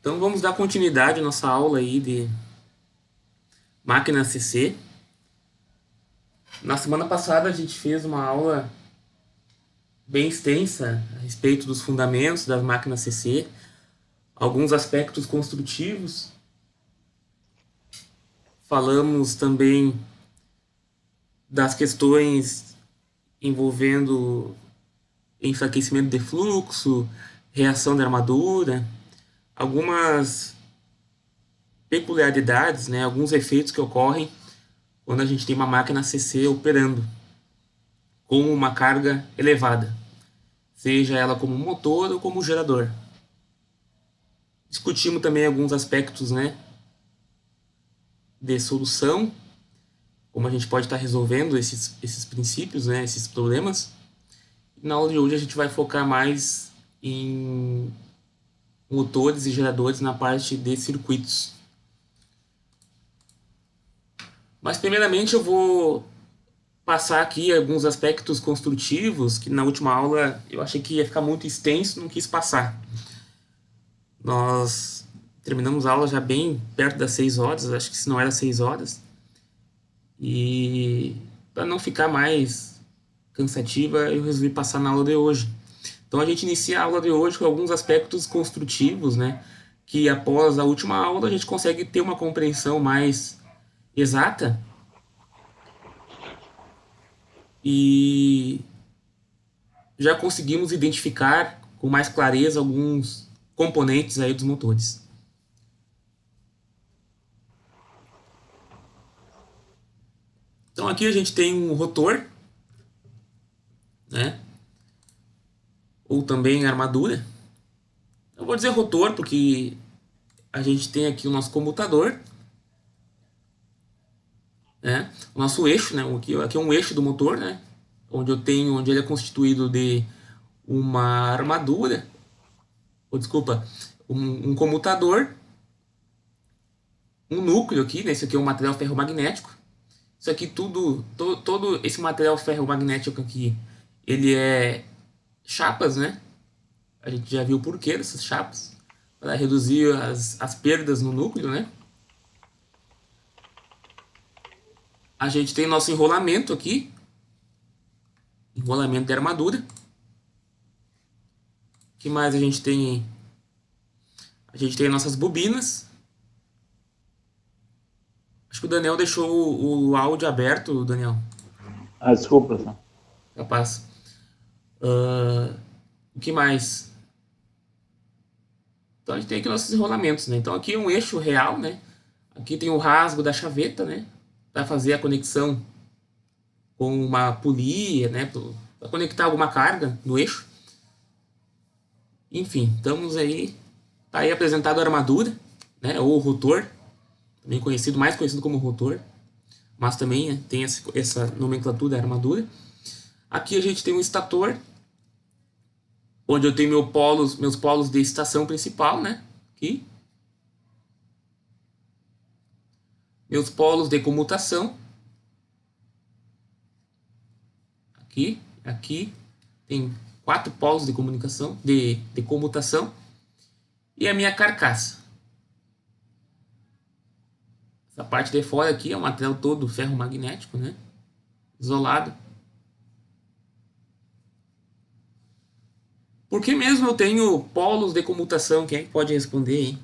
Então vamos dar continuidade à nossa aula aí de máquina CC. Na semana passada a gente fez uma aula bem extensa a respeito dos fundamentos das máquinas CC, alguns aspectos construtivos. Falamos também das questões envolvendo enfraquecimento de fluxo, reação da armadura, algumas peculiaridades, né, alguns efeitos que ocorrem quando a gente tem uma máquina CC operando com uma carga elevada, seja ela como motor ou como gerador. Discutimos também alguns aspectos, né, de solução, como a gente pode estar resolvendo esses princípios, né, esses problemas. E na aula de hoje a gente vai focar mais em motores e geradores na parte de circuitos. Mas primeiramente eu vou passar aqui alguns aspectos construtivos que na última aula eu achei que ia ficar muito extenso, não quis passar. Nós terminamos a aula já bem perto das 6 horas, acho que se não era 6 horas. E para não ficar mais cansativa, eu resolvi passar na aula de hoje. Então a gente inicia a aula de hoje com alguns aspectos construtivos, né? Que após a última aula a gente consegue ter uma compreensão mais exata e já conseguimos identificar com mais clareza alguns componentes aí dos motores. Então aqui a gente tem um rotor, né? Ou também armadura. Eu vou dizer rotor porque a gente tem aqui o nosso comutador, né? O nosso eixo, né? Aqui é um eixo do motor, né? Onde ele é constituído de uma armadura, ou desculpa, um comutador, um núcleo aqui, né? Esse aqui é um material ferromagnético. Isso aqui todo esse material ferromagnético aqui, ele é chapas, né? A gente já viu o porquê dessas chapas, para reduzir as perdas no núcleo, né? A gente tem nosso enrolamento aqui, enrolamento de armadura. O que mais a gente tem? A gente tem nossas bobinas. Acho que o Daniel deixou o áudio aberto, Daniel. Desculpa, Sam. Capaz. Uh, o que mais? Então a gente tem aqui nossos enrolamentos, né? Então aqui é um eixo real, né? Aqui tem o rasgo da chaveta, né? Para fazer a conexão com uma polia, né? Para conectar alguma carga no eixo. Enfim, estamos aí. Tá aí apresentado a armadura, né? Ou o rotor, também conhecido, mais conhecido como rotor, mas também tem essa nomenclatura, armadura. Aqui a gente tem um estator, onde eu tenho meus polos de estação principal, né? Aqui. Meus polos de comutação, aqui, aqui. Tem 4 polos de comunicação, de comutação. E a minha carcaça. Essa parte de fora aqui é um material todo ferromagnético, né? Isolado. Por que mesmo eu tenho polos de comutação? Quem é que pode responder aí?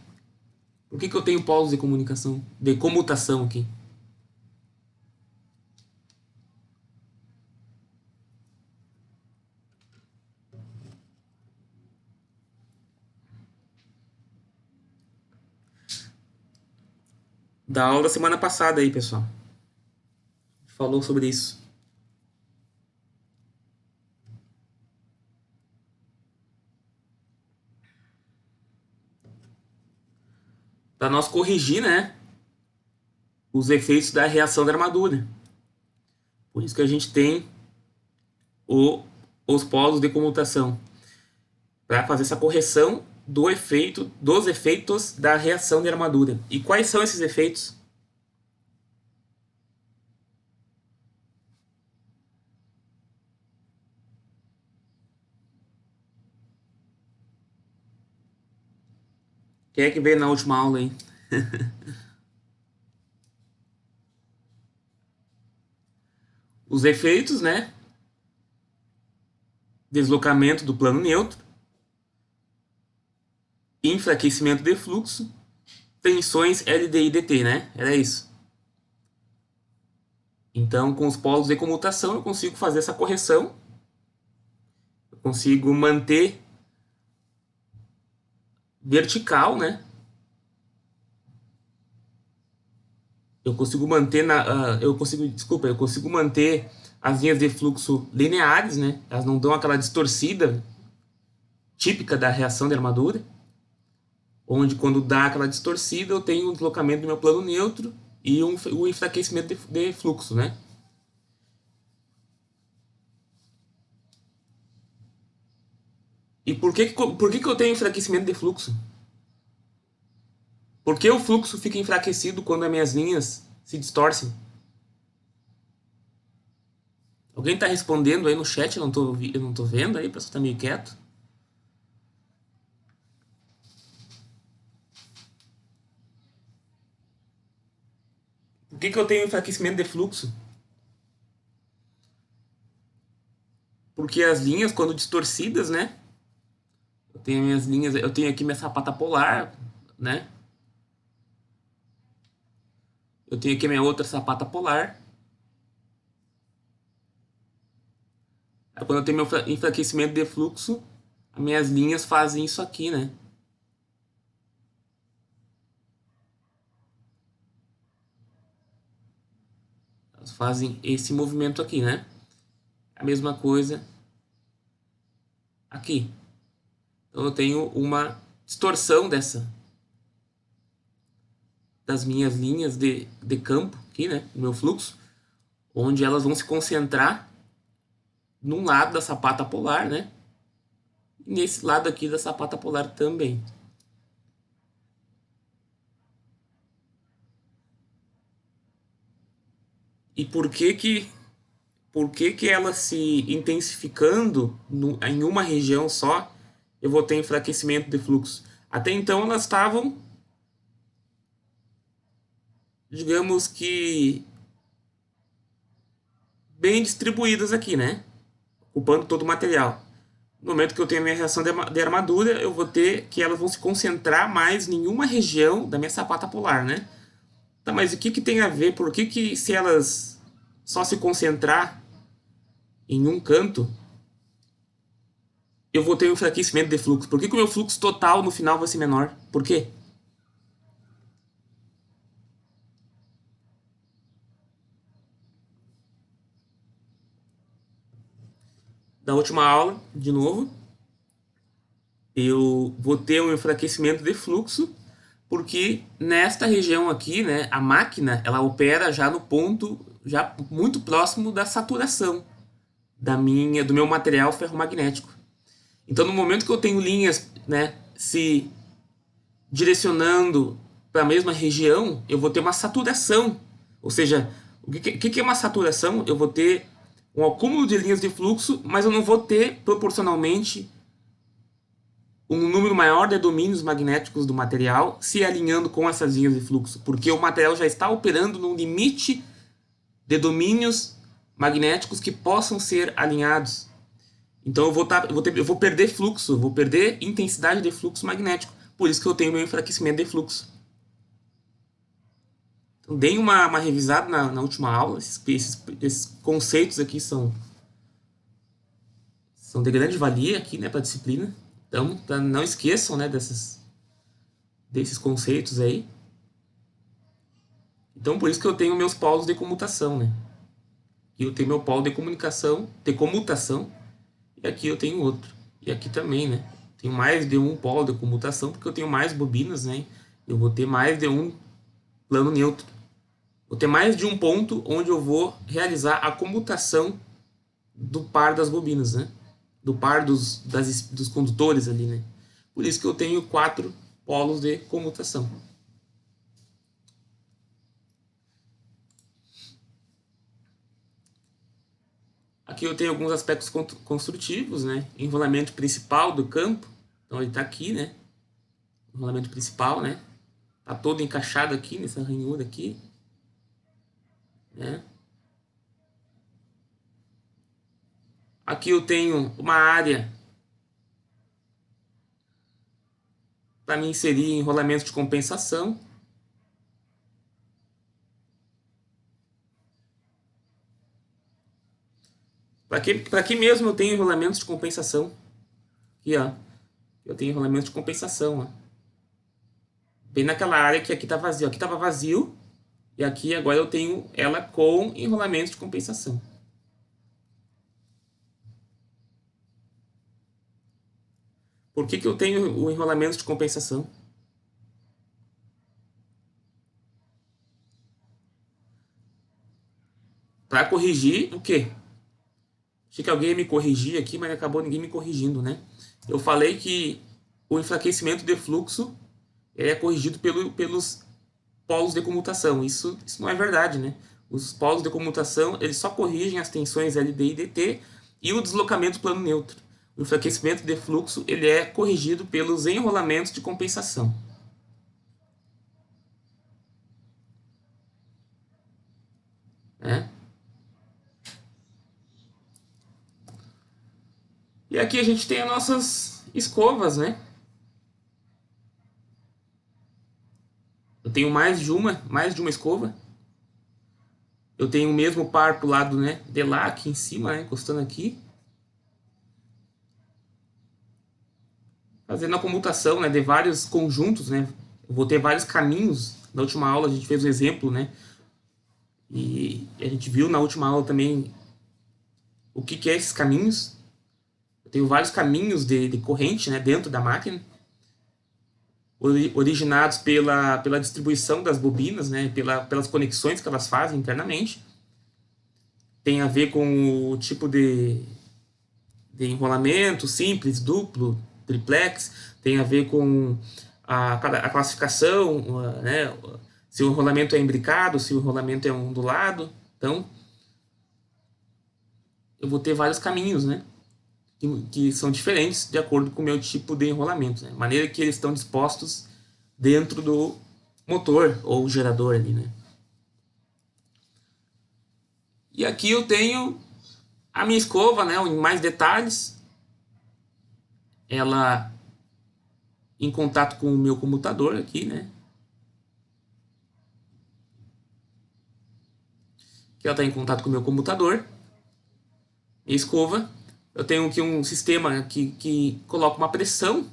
Por que eu tenho polos de comunicação, de comutação aqui? Da aula da semana passada aí, pessoal. Falou sobre isso. Para nós corrigir, né? Os efeitos da reação da armadura. Por isso que a gente tem os polos de comutação. Para fazer essa correção dos efeitos da reação de armadura. E quais são esses efeitos? Quem é que veio na última aula aí? Os efeitos, né? Deslocamento do plano neutro, enfraquecimento de fluxo, tensões LDI dt, né? Era isso. Então, com os polos de comutação, eu consigo fazer essa correção. Eu consigo manter vertical, né? Eu consigo manter eu consigo manter as linhas de fluxo lineares, né? Elas não dão aquela distorcida típica da reação de armadura, onde quando dá aquela distorcida eu tenho um deslocamento do meu plano neutro e um enfraquecimento de fluxo, né? E por que eu tenho enfraquecimento de fluxo? Por que o fluxo fica enfraquecido quando as minhas linhas se distorcem? Alguém está respondendo aí no chat? Eu não tô vendo aí, o pessoal tá meio quieto. Por que eu tenho enfraquecimento de fluxo? Porque as linhas, quando distorcidas, né? Eu tenho aqui minha sapata polar, né? Eu tenho aqui minha outra sapata polar. Aí quando eu tenho meu enfraquecimento de fluxo, as minhas linhas fazem isso aqui, né? Elas fazem esse movimento aqui, né? A mesma coisa aqui. Então eu tenho uma distorção das minhas linhas de campo aqui, né? Do meu fluxo, onde elas vão se concentrar num lado da sapata polar, né? E nesse lado aqui da sapata polar também. E por que ela se intensificando em uma região só, eu vou ter enfraquecimento de fluxo? Até então elas estavam, digamos que, bem distribuídas aqui, né? Ocupando todo o material. No momento que eu tenho a minha reação de armadura, eu vou ter que elas vão se concentrar mais em uma região da minha sapata polar, né? Tá, mas o que tem a ver? Por que se elas só se concentrar em um canto, eu vou ter um enfraquecimento de fluxo? Por que o meu fluxo total no final vai ser menor? Por quê? Da última aula, de novo, eu vou ter um enfraquecimento de fluxo, porque nesta região aqui, né, a máquina ela opera já no ponto já muito próximo da saturação do meu material ferromagnético. Então, no momento que eu tenho linhas, né, se direcionando para a mesma região, eu vou ter uma saturação. Ou seja, o que é uma saturação? Eu vou ter um acúmulo de linhas de fluxo, mas eu não vou ter proporcionalmente um número maior de domínios magnéticos do material se alinhando com essas linhas de fluxo, porque o material já está operando no limite de domínios magnéticos que possam ser alinhados. Então eu vou perder fluxo, vou perder intensidade de fluxo magnético. Por isso que eu tenho meu enfraquecimento de fluxo. Então dei uma revisada na última aula. Esses conceitos aqui são de grande valia aqui, né, para a disciplina. Então não esqueçam, né, desses conceitos aí. Então por isso que eu tenho meus polos de comutação, né? Aqui eu tenho meu polo de comutação, e aqui eu tenho outro. E aqui também, né? Tenho mais de um polo de comutação, porque eu tenho mais bobinas, né? Eu vou ter mais de um plano neutro. Vou ter mais de um ponto onde eu vou realizar a comutação do par das bobinas, né? Do par dos condutores ali, né? Por isso que eu tenho 4 polos de comutação. Aqui eu tenho alguns aspectos construtivos, né? Enrolamento principal do campo. Então ele está aqui, né? enrolamento principal, né? Tá todo encaixado aqui nessa ranhura aqui, né? Aqui eu tenho uma área para me inserir enrolamento de compensação. Para aqui mesmo eu tenho enrolamentos de compensação. Aqui, ó. Eu tenho enrolamento de compensação, ó. Bem naquela área que aqui tá vazio. Aqui tava vazio. E aqui agora eu tenho ela com enrolamento de compensação. Por que eu tenho o enrolamento de compensação? Para corrigir o quê? Achei que alguém ia me corrigir aqui, mas acabou ninguém me corrigindo, né? Eu falei que o enfraquecimento de fluxo é corrigido pelos polos de comutação. Isso não é verdade, né? Os polos de comutação eles só corrigem as tensões LD e DT e o deslocamento do plano neutro. O enfraquecimento de fluxo ele é corrigido pelos enrolamentos de compensação. Né? E aqui a gente tem as nossas escovas, né? Eu tenho mais de uma escova. Eu tenho o mesmo par pro lado, né, de lá, aqui em cima, né, encostando aqui. Fazendo a comutação, né, de vários conjuntos, né. Eu vou ter vários caminhos. Na última aula a gente fez o exemplo, né. E a gente viu na última aula também o que é esses caminhos. Eu tenho vários caminhos de corrente, né, dentro da máquina. Originados pela distribuição das bobinas, né, pelas conexões que elas fazem internamente. Tem a ver com o tipo de enrolamento, simples, duplo, triplex, tem a ver com a classificação, né, se o enrolamento é imbricado, se o enrolamento é ondulado. Então, eu vou ter vários caminhos, né, que são diferentes de acordo com o meu tipo de enrolamento, né, maneira que eles estão dispostos dentro do motor ou gerador ali, né. E aqui eu tenho a minha escova, né, em mais detalhes. Ela em contato com o meu comutador aqui, né. Que ela está em contato com o meu computador. Minha escova. Eu tenho aqui um sistema que coloca uma pressão.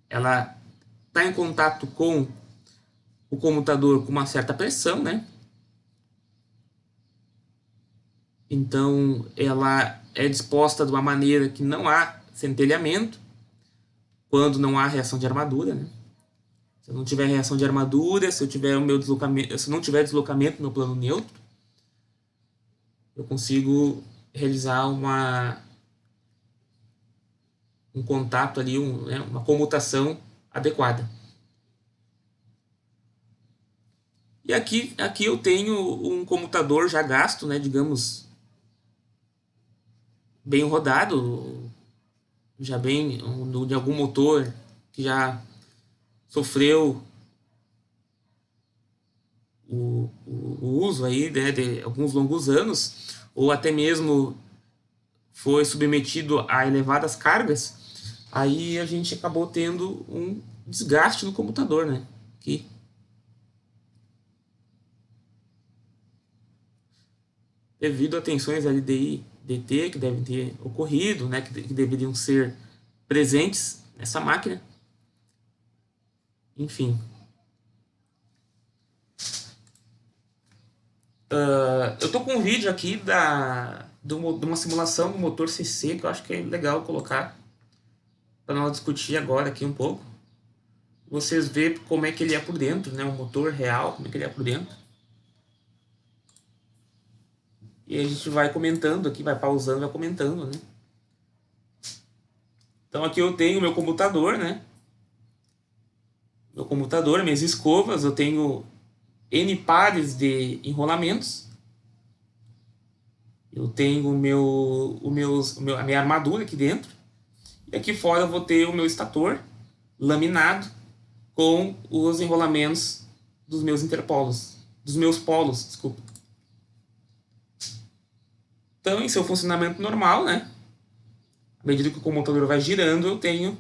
Ela está em contato com o computador com uma certa pressão, né? Então, ela é disposta de uma maneira que não há centelhamento, quando não há reação de armadura, né? Se eu não tiver reação de armadura, se eu tiver o meu deslocamento, se não tiver deslocamento no plano neutro, eu consigo realizar um contato ali, né, uma comutação adequada. E aqui eu tenho um comutador já gasto, né, digamos, bem rodado, já bem de algum motor que já sofreu o uso aí, né, de alguns longos anos, ou até mesmo foi submetido a elevadas cargas, aí a gente acabou tendo um desgaste no computador, né? Aqui. Devido a tensões LDI DT que devem ter ocorrido, né? Que deveriam ser presentes nessa máquina. Enfim. Eu tô com um vídeo aqui de uma simulação do motor CC que eu acho que é legal colocar para nós discutir agora aqui um pouco. Vocês verem como é que ele é por dentro, né? O motor real, como é que ele é por dentro. E a gente vai comentando aqui, vai pausando, vai comentando, né? Então aqui eu tenho o meu computador, né? Meu computador, minhas escovas, eu tenho N pares de enrolamentos. Eu tenho a minha armadura aqui dentro. E aqui fora eu vou ter o meu estator laminado com os enrolamentos dos meus interpolos, dos meus polos, desculpa. Então, em seu funcionamento normal, né? À medida que o comutador vai girando, eu tenho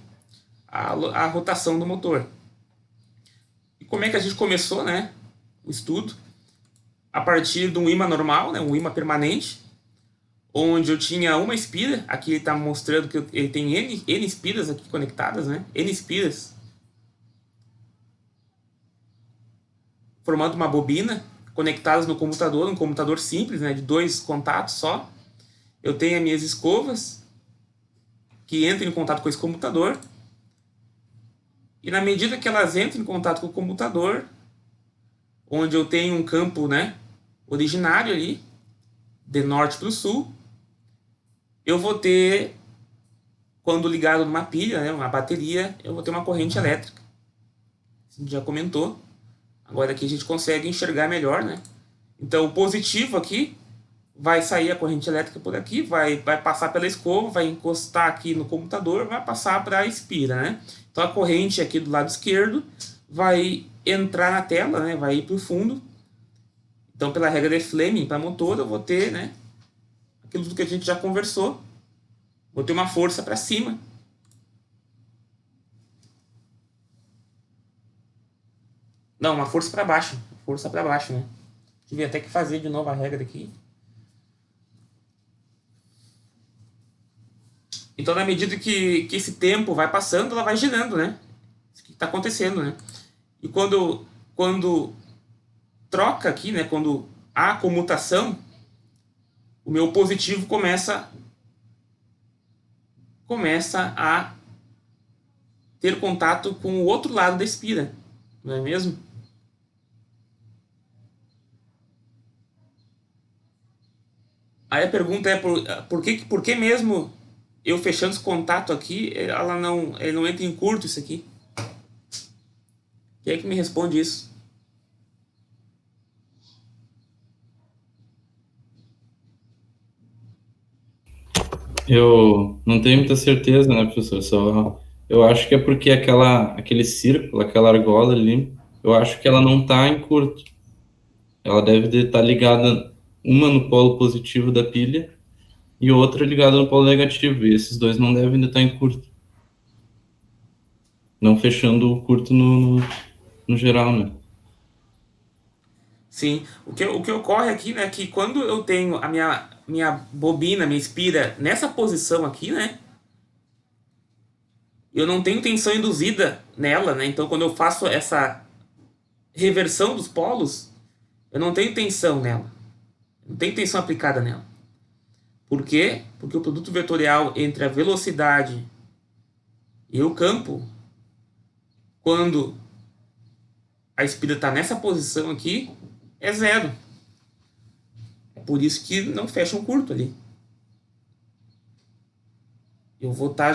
a rotação do motor. E como é que a gente começou, né? O estudo a partir de um ímã normal, né? Um ímã permanente, onde eu tinha uma espira. Aqui ele está mostrando que ele tem N espiras aqui conectadas, né? N espiras formando uma bobina conectadas no computador, um computador simples, né? De 2 contatos só. Eu tenho as minhas escovas que entram em contato com esse computador. E na medida que elas entram em contato com o computador, onde eu tenho um campo, né, originário ali, de norte para o sul, eu vou ter, quando ligado numa pilha, né, uma bateria, eu vou ter uma corrente elétrica. A gente já comentou. Agora aqui a gente consegue enxergar melhor, né? Então o positivo aqui vai sair a corrente elétrica por aqui, vai passar pela escova, vai encostar aqui no computador, vai passar para a espira, né? Então a corrente aqui do lado esquerdo vai entrar na tela, né? Vai ir para o fundo. Então pela regra de Fleming para motor eu vou ter, né? Aquilo que a gente já conversou. Vou ter uma força para cima. Não, uma força para baixo. Força para baixo, né? Tive até que fazer de novo a regra aqui. Então, na medida que esse tempo vai passando, ela vai girando, né? Isso que está acontecendo, né? E quando troca aqui, né? Quando há comutação, o meu positivo começa a ter contato com o outro lado da espira, não é mesmo? Aí a pergunta é por que mesmo eu fechando esse contato aqui, ele não entra em curto isso aqui? Quem é que me responde isso? Eu não tenho muita certeza, né, professor? Só eu acho que é porque aquele círculo, aquela argola ali, eu acho que ela não está em curto. Ela deve estar ligada uma no polo positivo da pilha e outra ligada no polo negativo. E esses dois não devem estar em curto. Não fechando o curto no geral, né? Sim, o que ocorre aqui, né, que quando eu tenho a minha bobina, minha espira nessa posição aqui, né, eu não tenho tensão induzida nela, né, então quando eu faço essa reversão dos polos, eu não tenho tensão nela, não tenho tensão aplicada nela. Por quê? Porque o produto vetorial entre a velocidade e o campo, quando a espira está nessa posição aqui, é zero. É por isso que não fecha um curto ali. Eu vou estar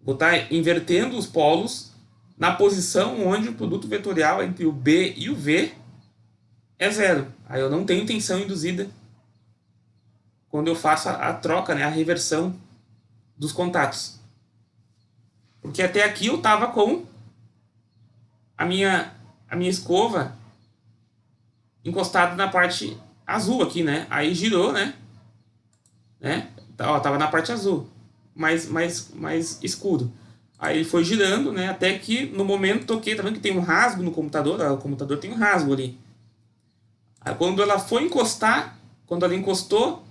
vou estar invertendo os polos na posição onde o produto vetorial entre o B e o V é zero. Aí eu não tenho tensão induzida quando eu faço a troca, né, a reversão dos contatos. Porque até aqui eu estava com a minha escova encostada na parte azul aqui, né? Aí girou, né? Ó, tava na parte azul, mais escuro. Aí ele foi girando, né? Até que no momento toquei, tá vendo que tem um rasgo no computador? Ó, o computador tem um rasgo ali. Aí quando ela foi encostar, quando ela encostou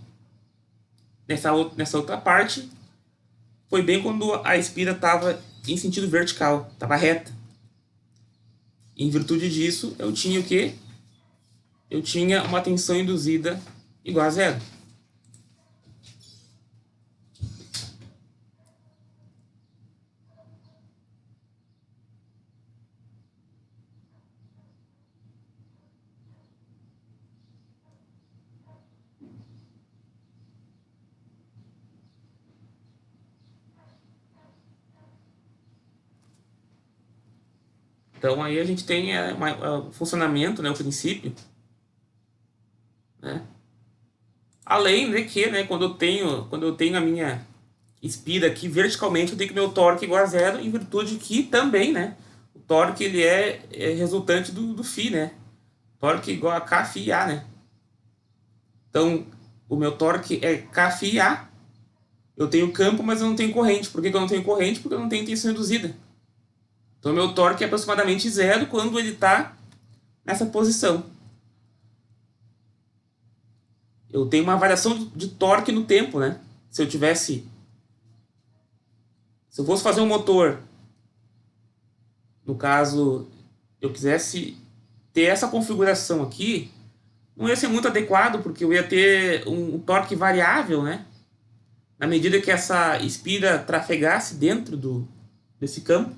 nessa outra parte, foi bem quando a espira estava em sentido vertical, estava reta. Em virtude disso, eu tinha o quê? Eu tinha uma tensão induzida igual a zero. Então aí a gente tem o funcionamento, né, o princípio, né? Além de que, né, quando eu tenho expira aqui verticalmente, eu tenho que meu torque igual a zero, em virtude que também, né? O torque ele é resultante do φ, né? Torque igual a K φ A, né? Então, o meu torque é K φ A. Eu tenho campo, mas eu não tenho corrente. Por que eu não tenho corrente? Porque eu não tenho tensão reduzida. Então, meu torque é aproximadamente zero quando ele está nessa posição. Eu tenho uma variação de torque no tempo, né? Se eu fosse fazer um motor, no caso, eu quisesse ter essa configuração aqui, não ia ser muito adequado, porque eu ia ter um torque variável, né? Na medida que essa espira trafegasse dentro desse campo.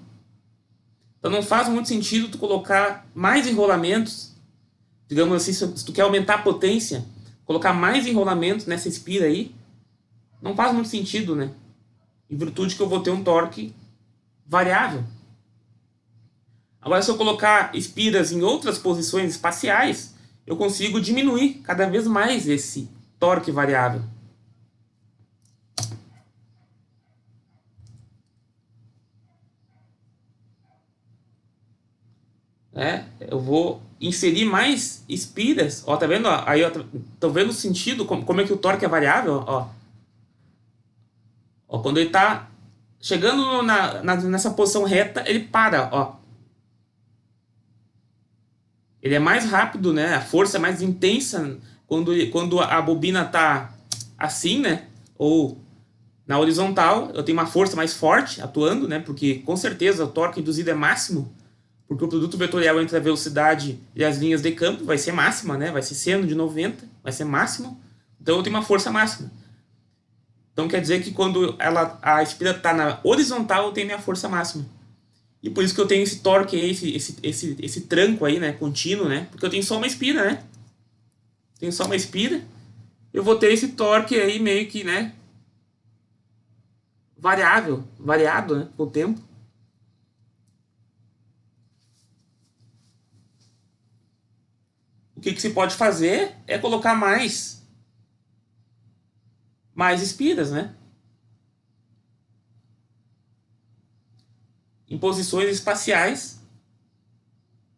Então não faz muito sentido tu colocar mais enrolamentos, digamos assim, se tu quer aumentar a potência, colocar mais enrolamentos nessa espira aí, não faz muito sentido, né? Em virtude que eu vou ter um torque variável. Agora, se eu colocar espiras em outras posições espaciais, eu consigo diminuir cada vez mais esse torque variável. Eu vou inserir mais espiras. Ó, tá vendo? Ó, aí eu tô vendo o sentido, como é que o torque é variável. Ó, quando ele tá chegando nessa posição reta, ele para. Ó. Ele é mais rápido, né? A força é mais intensa quando a bobina tá assim, né? Ou na horizontal, eu tenho uma força mais forte atuando, né? Porque com certeza o torque induzido é máximo, porque o produto vetorial entre a velocidade e as linhas de campo vai ser máxima, né? Vai ser seno de 90, vai ser máximo. Então eu tenho uma força máxima. Então quer dizer que quando a espira está na horizontal, eu tenho minha força máxima. E por isso que eu tenho esse torque aí, esse tranco aí, né? Contínuo, né? Porque eu tenho só uma espira, né? Tenho só uma espira. Eu vou ter esse torque aí meio que, né? Variado, né? Com o tempo. O que se pode fazer é colocar mais espiras, né? Em posições espaciais,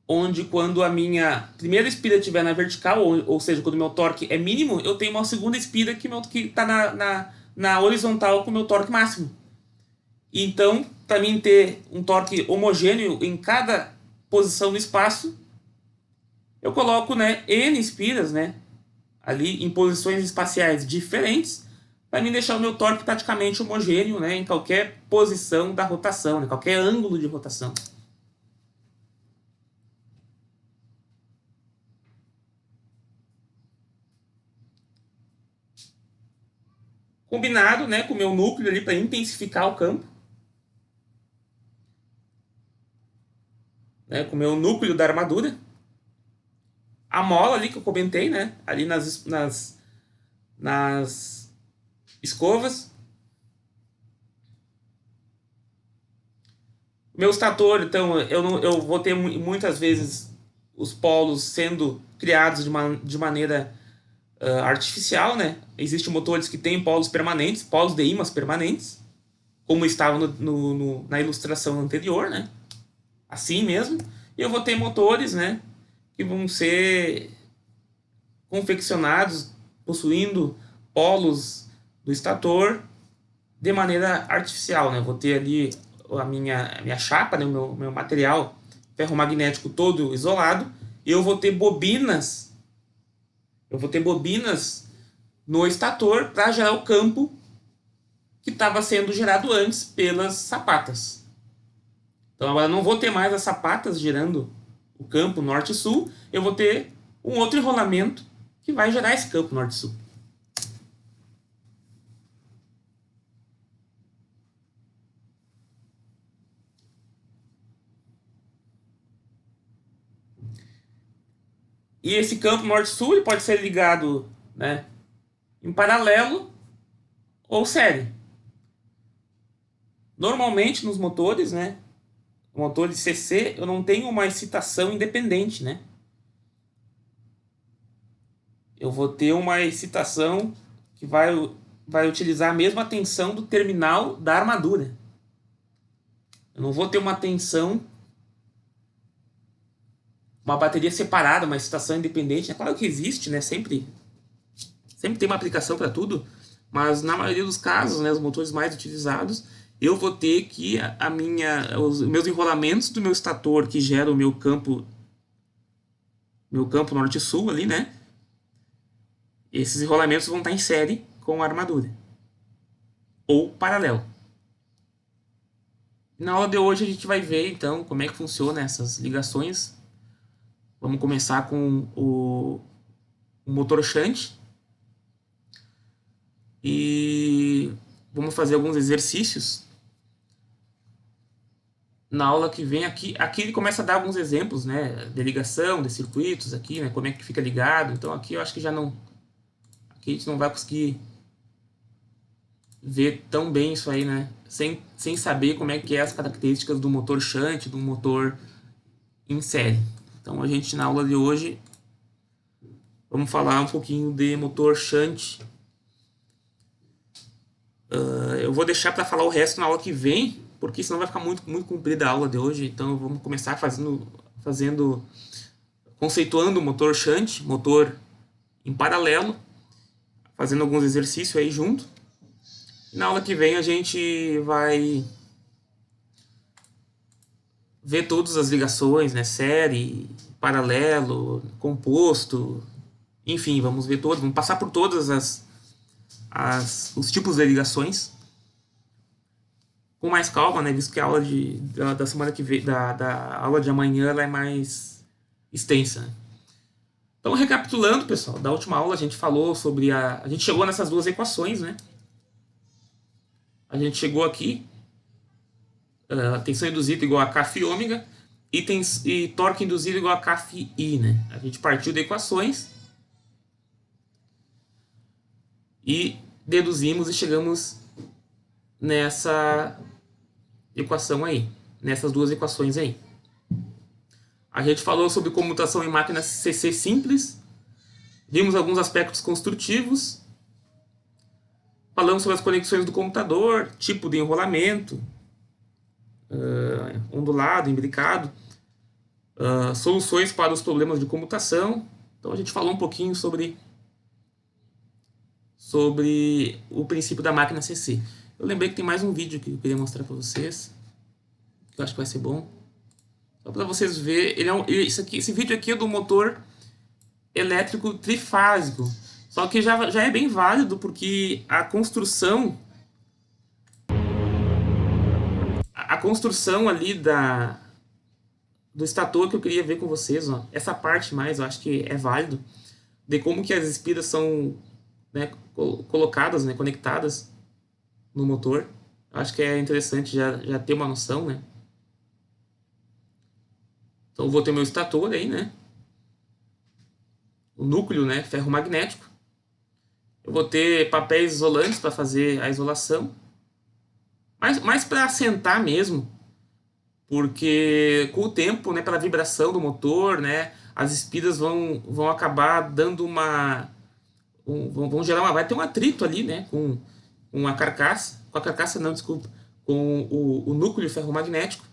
onde quando a minha primeira espira estiver na vertical, ou seja, quando o meu torque é mínimo, eu tenho uma segunda espira que está na horizontal com o meu torque máximo. Então, para mim ter um torque homogêneo em cada posição no espaço, eu coloco, né, N espiras, né, ali em posições espaciais diferentes, para mim deixar o meu torque praticamente homogêneo, né, em qualquer posição da rotação, né, qualquer ângulo de rotação. Combinado, né, com o meu núcleo ali para intensificar o campo, né, com o meu núcleo da armadura. A mola ali que eu comentei, né, ali nas escovas. Meu estator, então, eu vou ter muitas vezes os polos sendo criados de maneira artificial, né? Existem motores que têm polos permanentes, polos de ímãs permanentes, como estava na ilustração anterior, né? Assim mesmo. E eu vou ter motores, né, que vão ser confeccionados possuindo polos do estator de maneira artificial, né? Vou ter ali a minha chapa, né, o meu material ferromagnético todo isolado, e eu vou ter bobinas no estator para gerar o campo que estava sendo gerado antes pelas sapatas. Então agora eu não vou ter mais as sapatas gerando o campo norte-sul, eu vou ter um outro enrolamento que vai gerar esse campo norte-sul. E esse campo norte-sul ele pode ser ligado, né, em paralelo ou série. Normalmente nos motores, né, motores CC, eu não tenho uma excitação independente, né? Eu vou ter uma excitação que vai vai utilizar a mesma tensão do terminal da armadura. Eu não vou ter uma tensão, uma bateria separada, uma estação independente. É claro que existe, né? Sempre tem uma aplicação para tudo, mas na maioria dos casos, né, os motores mais utilizados, eu vou ter que os meus enrolamentos do meu estator que gera o meu campo norte-sul ali, né? Esses enrolamentos vão estar em série com a armadura ou paralelo. Na aula de hoje a gente vai ver então como é que funciona essas ligações. Vamos começar com o motor shunt e vamos fazer alguns exercícios. Na aula que vem aqui ele começa a dar alguns exemplos, né, de ligação, de circuitos aqui, né, como é que fica ligado. Então aqui eu acho que aqui a gente não vai conseguir ver tão bem isso aí, né, sem saber como é que é as características do motor shunt, do motor em série. Então a gente na aula de hoje vamos falar um pouquinho de motor shunt. Eu vou deixar para falar o resto na aula que vem, porque senão vai ficar muito comprida a aula de hoje. Então vamos começar conceituando o motor shunt, motor em paralelo, fazendo alguns exercícios aí junto. E na aula que vem a gente vai ver todas as ligações, né, série, paralelo, composto, enfim, vamos ver todos, vamos passar por todas os tipos de ligações com mais calma, né, visto que a aula da semana que vem, da aula de amanhã, ela é mais extensa, né? Então, recapitulando, pessoal, da última aula a gente falou sobre a gente chegou nessas duas equações, né? A gente chegou aqui, tensão induzida igual a Kφ ômega e torque induzido igual a Kφi, né? A gente partiu de equações e deduzimos e chegamos nessa equação aí, nessas duas equações aí. A gente falou sobre comutação em máquinas CC simples, vimos alguns aspectos construtivos, falamos sobre as conexões do computador, tipo de enrolamento, ondulado, imbricado, soluções para os problemas de comutação. Então a gente falou um pouquinho sobre o princípio da máquina CC. Eu lembrei que tem mais um vídeo que eu queria mostrar para vocês, que eu acho que vai ser bom. Só para vocês verem, esse vídeo aqui é do motor elétrico trifásico. Só que já é bem válido, porque a construção ali do estator que eu queria ver com vocês, ó, essa parte mais, eu acho que é válido, de como que as espiras são, né, colocadas, né, conectadas no motor. Eu acho que é interessante já ter uma noção, né? Então eu vou ter meu estator aí, né? O núcleo, né, ferromagnético. Eu vou ter papéis isolantes para fazer a isolação. Mas para assentar mesmo, porque com o tempo, né, pela vibração do motor, né, as espiras vão acabar dando vão gerar vai ter um atrito ali, né, com a carcaça não, desculpa, com o núcleo ferromagnético.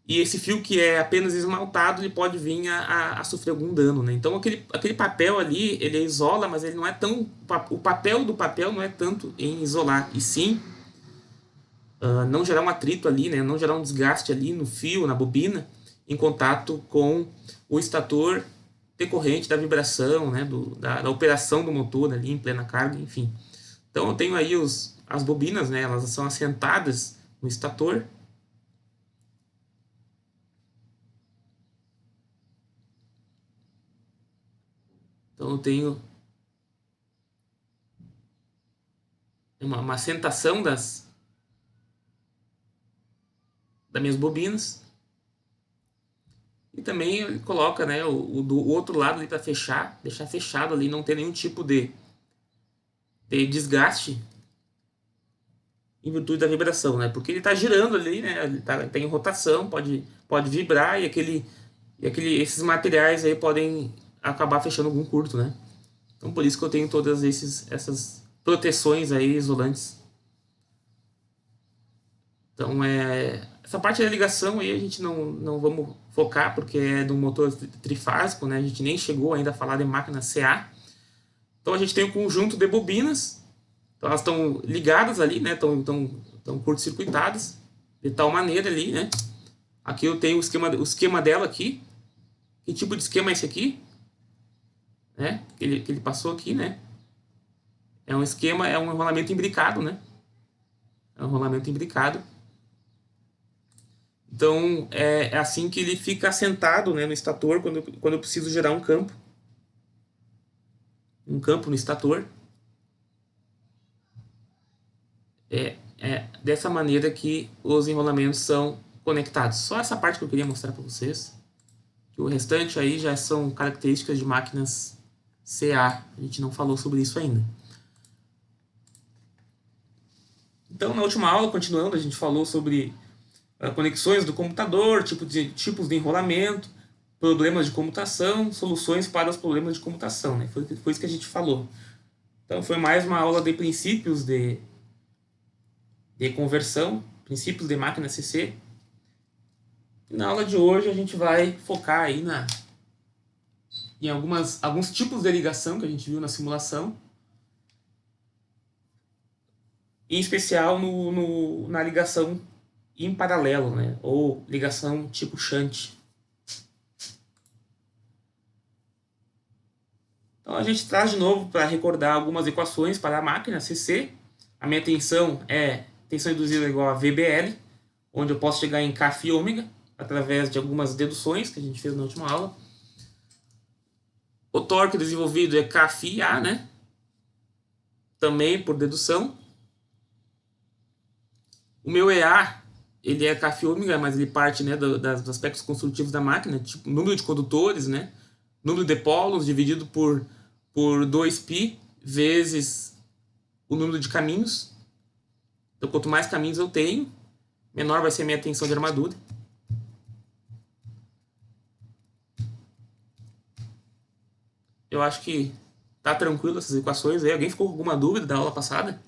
E esse fio que é apenas esmaltado, ele pode vir a sofrer algum dano, né? Então aquele papel ali, ele isola, mas ele não é tão... O papel do papel não é tanto em isolar, e sim não gerar um atrito ali, né? Não gerar um desgaste ali no fio, na bobina, em contato com o estator decorrente da vibração, né? Da operação do motor ali em plena carga, enfim. Então eu tenho aí as bobinas, né? Elas são assentadas no estator. Então eu tenho uma assentação das minhas bobinas. E também ele coloca, né, o outro lado ali para fechar, deixar fechado ali, não ter nenhum tipo de desgaste em virtude da vibração, né? Porque ele está girando ali, né? Ele tá em rotação, pode vibrar e esses materiais aí podem acabar fechando algum curto, né? Então por isso que eu tenho todas essas proteções aí isolantes. Então, essa parte da ligação aí a gente não vamos focar, porque é de um motor trifásico, né? A gente nem chegou ainda a falar de máquina CA. Então, a gente tem um conjunto de bobinas. Então, elas estão ligadas ali, né? Estão curto-circuitadas, de tal maneira ali, né? Aqui eu tenho o esquema dela aqui. Que tipo de esquema é esse aqui? Né? Que ele passou aqui, né? É um esquema, é um enrolamento imbricado, né? É um enrolamento imbricado. Então, é assim que ele fica assentado, né, no estator quando eu preciso gerar um campo. Um campo no estator. É dessa maneira que os enrolamentos são conectados. Só essa parte que eu queria mostrar para vocês. Que o restante aí já são características de máquinas CA. A gente não falou sobre isso ainda. Então, na última aula, continuando, a gente falou sobre conexões do computador, tipos de enrolamento, problemas de comutação, soluções para os problemas de comutação. Né? Foi isso que a gente falou. Então, foi mais uma aula de princípios de conversão, princípios de máquina CC. E na aula de hoje, a gente vai focar aí em alguns tipos de ligação que a gente viu na simulação. Em especial na ligação em paralelo, né? Ou ligação tipo shunt. Então a gente traz de novo para recordar algumas equações para a máquina CC. A minha tensão induzida é igual a VBL, onde eu posso chegar em Kφ ômega através de algumas deduções que a gente fez na última aula. O torque desenvolvido é KφA, né? Também por dedução. O meu EA, ele é Kφ ômega, mas ele parte, né, dos aspectos construtivos da máquina, tipo número de condutores, né? Número de polos dividido por 2π vezes o número de caminhos. Então, quanto mais caminhos eu tenho, menor vai ser a minha tensão de armadura. Eu acho que tá tranquilo essas equações aí. Alguém ficou com alguma dúvida da aula passada?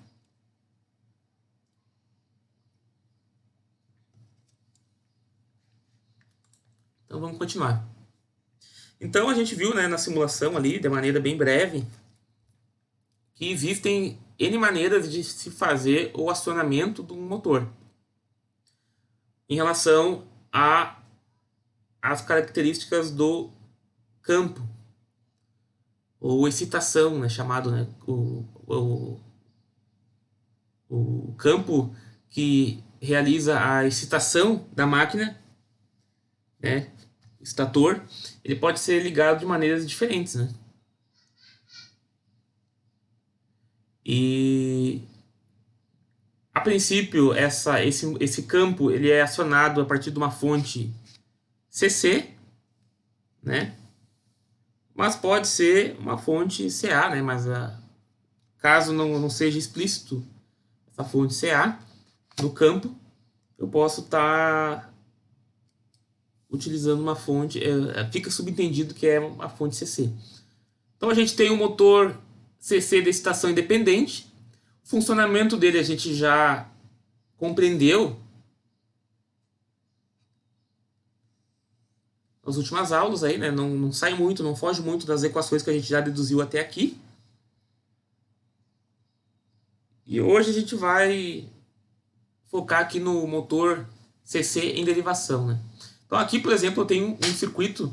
Então vamos continuar. Então a gente viu, né, na simulação ali, de maneira bem breve, que existem N maneiras de se fazer o acionamento do motor em relação às características do campo, ou excitação, né, chamado, né, o campo que realiza a excitação da máquina, né, estator, ele pode ser ligado de maneiras diferentes, né? E a princípio esse campo ele é acionado a partir de uma fonte CC, né? Mas pode ser uma fonte CA, né? Mas caso não seja explícito essa fonte CA no campo, eu posso estar utilizando uma fonte, fica subentendido que é uma fonte CC. Então a gente tem um motor CC de excitação independente. O funcionamento dele a gente já compreendeu nas últimas aulas aí, né? Não sai muito, não foge muito das equações que a gente já deduziu até aqui. E hoje a gente vai focar aqui no motor CC em derivação, né? Então aqui, por exemplo, eu tenho um circuito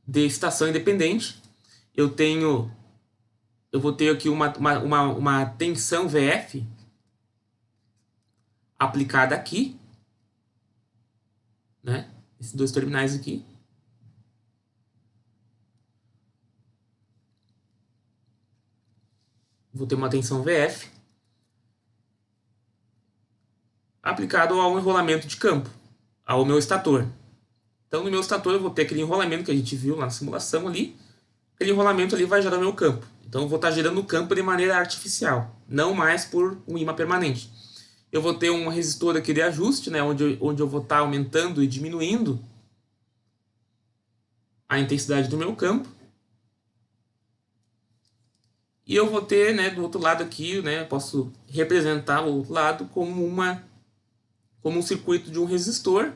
de excitação independente. Eu vou ter aqui uma tensão VF aplicada aqui, né? Esses dois terminais aqui. Vou ter uma tensão VF aplicado a um enrolamento de campo, ao meu estator. Então, no meu estator, eu vou ter aquele enrolamento que a gente viu lá na simulação ali. Aquele enrolamento ali vai gerar meu campo. Então, eu vou estar gerando o campo de maneira artificial, não mais por um ímã permanente. Eu vou ter um resistor aqui de ajuste, né, onde eu vou estar aumentando e diminuindo a intensidade do meu campo. E eu vou ter, né, do outro lado aqui, né, posso representar o outro lado como um circuito de um resistor,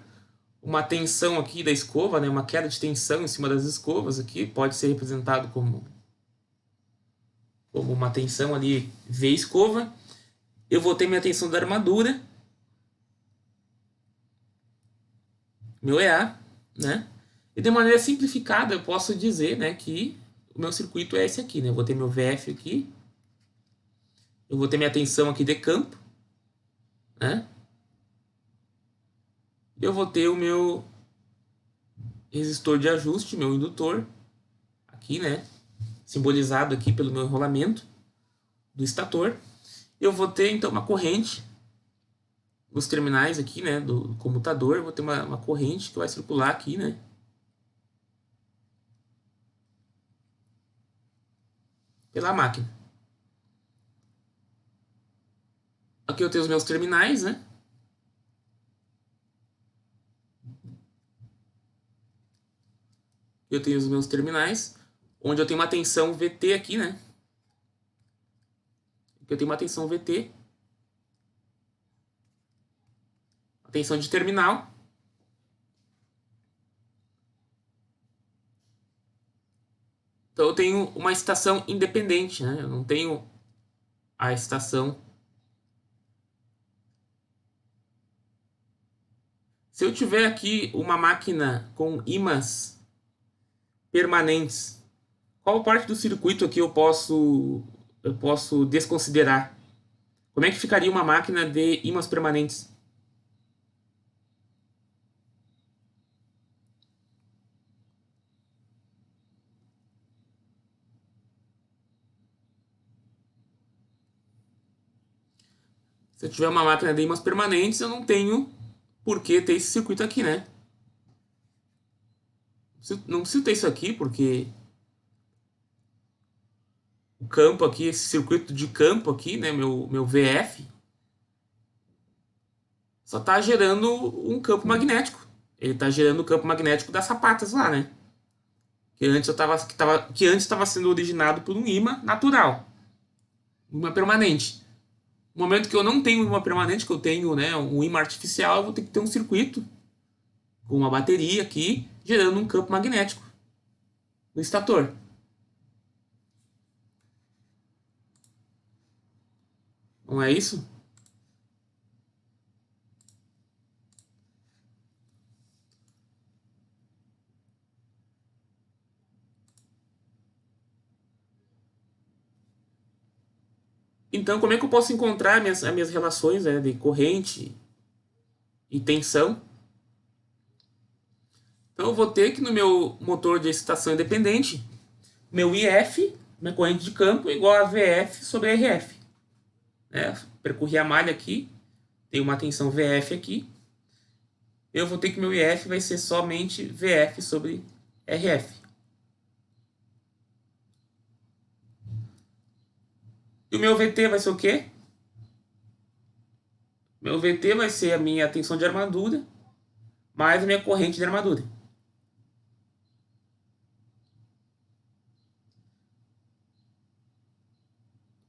uma tensão aqui da escova, né, uma queda de tensão em cima das escovas aqui, pode ser representado como uma tensão ali V escova. Eu vou ter minha tensão da armadura, meu EA, né? E de maneira simplificada eu posso dizer, né, que o meu circuito é esse aqui, né? Eu vou ter meu VF aqui, eu vou ter minha tensão aqui de campo, né? Eu vou ter o meu resistor de ajuste, meu indutor, aqui, né? Simbolizado aqui pelo meu enrolamento do estator. Eu vou ter então uma corrente nos terminais aqui, né, do comutador. Eu vou ter uma corrente que vai circular aqui, né? Pela máquina. Aqui eu tenho os meus terminais, né? Eu tenho os meus terminais, onde eu tenho uma tensão VT aqui, né? Eu tenho uma tensão VT, uma tensão de terminal. Então eu tenho uma estação independente, né? Eu não tenho a estação. Se eu tiver aqui uma máquina com ímãs permanentes, qual parte do circuito aqui eu posso desconsiderar? Como é que ficaria uma máquina de ímãs permanentes? Se eu tiver uma máquina de ímãs permanentes, eu não tenho por que ter esse circuito aqui, né? Não preciso ter isso aqui, porque o campo aqui, esse circuito de campo aqui, né, meu VF, só está gerando um campo magnético. Ele está gerando o campo magnético das sapatas lá, né? Que antes estava sendo originado por um ímã natural, um ímã permanente. No momento que eu não tenho um ímã permanente, que eu tenho, né, um ímã artificial, eu vou ter que ter um circuito com uma bateria aqui gerando um campo magnético no estator. Não é isso? Então, como é que eu posso encontrar as minhas relações, né, de corrente e tensão? Então, eu vou ter que no meu motor de excitação independente, meu IF, minha corrente de campo, igual a VF sobre RF. Né? Percorri a malha aqui, tem uma tensão VF aqui. Eu vou ter que meu IF vai ser somente VF sobre RF. E o meu VT vai ser o quê? Meu VT vai ser a minha tensão de armadura mais a minha corrente de armadura.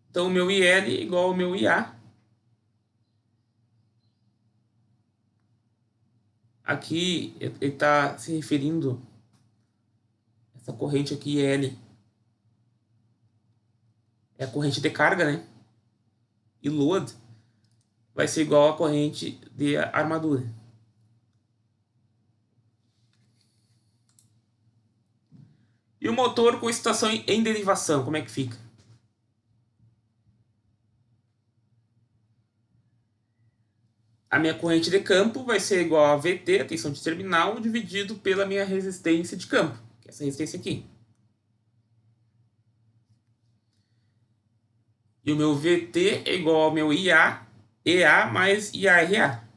Então, o meu IL é igual ao meu IA. Aqui, ele está se referindo, essa corrente aqui, IL, é a corrente de carga, né? E load vai ser igual à corrente de armadura. E o motor com excitação em derivação, como é que fica? A minha corrente de campo vai ser igual a VT, a tensão de terminal, dividido pela minha resistência de campo, que é essa resistência aqui. E o meu VT é igual ao meu IA, EA mais IARA.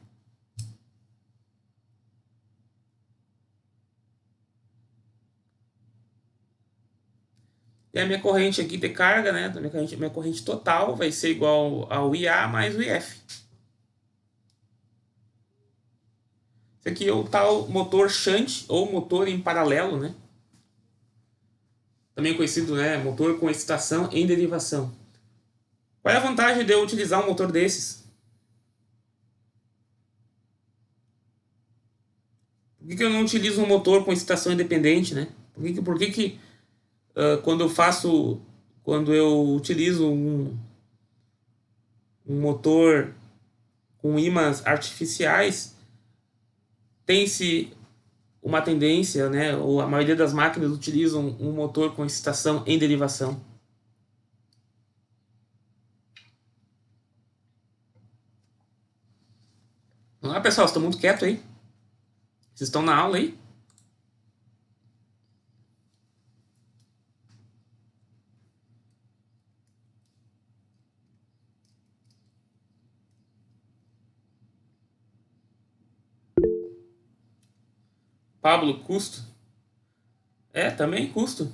E a minha corrente aqui de carga, né? Minha corrente total vai ser igual ao IA mais o IF. Esse aqui é o tal motor shunt ou motor em paralelo, né? também conhecido, né, motor com excitação em derivação. Qual é a vantagem de eu utilizar um motor desses? Por que eu não utilizo um motor com excitação independente, né? Por que quando eu utilizo um motor com ímãs artificiais, tem-se uma tendência, né, ou a maioria das máquinas utilizam um motor com excitação em derivação. Vamos lá, pessoal, vocês estão muito quietos aí? Vocês estão na aula aí? Pablo, custo? Também custo.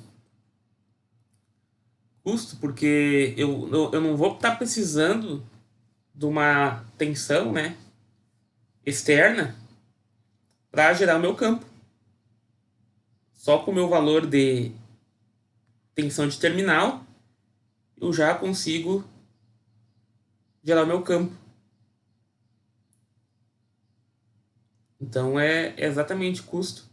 Custo, porque eu não vou estar precisando de uma tensão, né, externa para gerar o meu campo. Só com o meu valor de tensão de terminal, eu já consigo gerar o meu campo. Então é exatamente custo.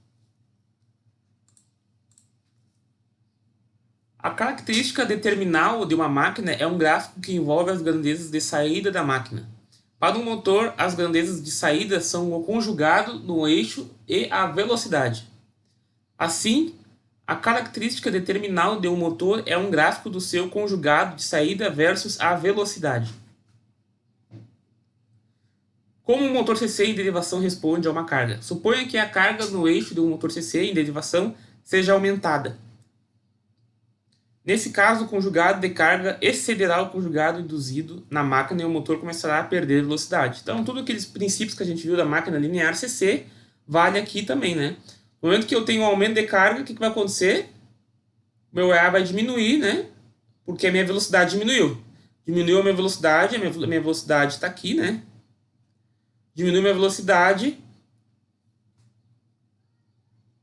A característica de terminal de uma máquina é um gráfico que envolve as grandezas de saída da máquina. Para um motor, as grandezas de saída são o conjugado no eixo e a velocidade. Assim, a característica de terminal de um motor é um gráfico do seu conjugado de saída versus a velocidade. Como um motor CC em derivação responde a uma carga? Suponha que a carga no eixo de um motor CC em derivação seja aumentada. Nesse caso, o conjugado de carga excederá o conjugado induzido na máquina e o motor começará a perder velocidade. Então, todos aqueles princípios que a gente viu da máquina linear CC vale aqui também, né? No momento que eu tenho um aumento de carga, o que vai acontecer? Meu EA vai diminuir, né? Porque a minha velocidade diminuiu. Diminuiu a minha velocidade está aqui, né? Diminuiu minha velocidade,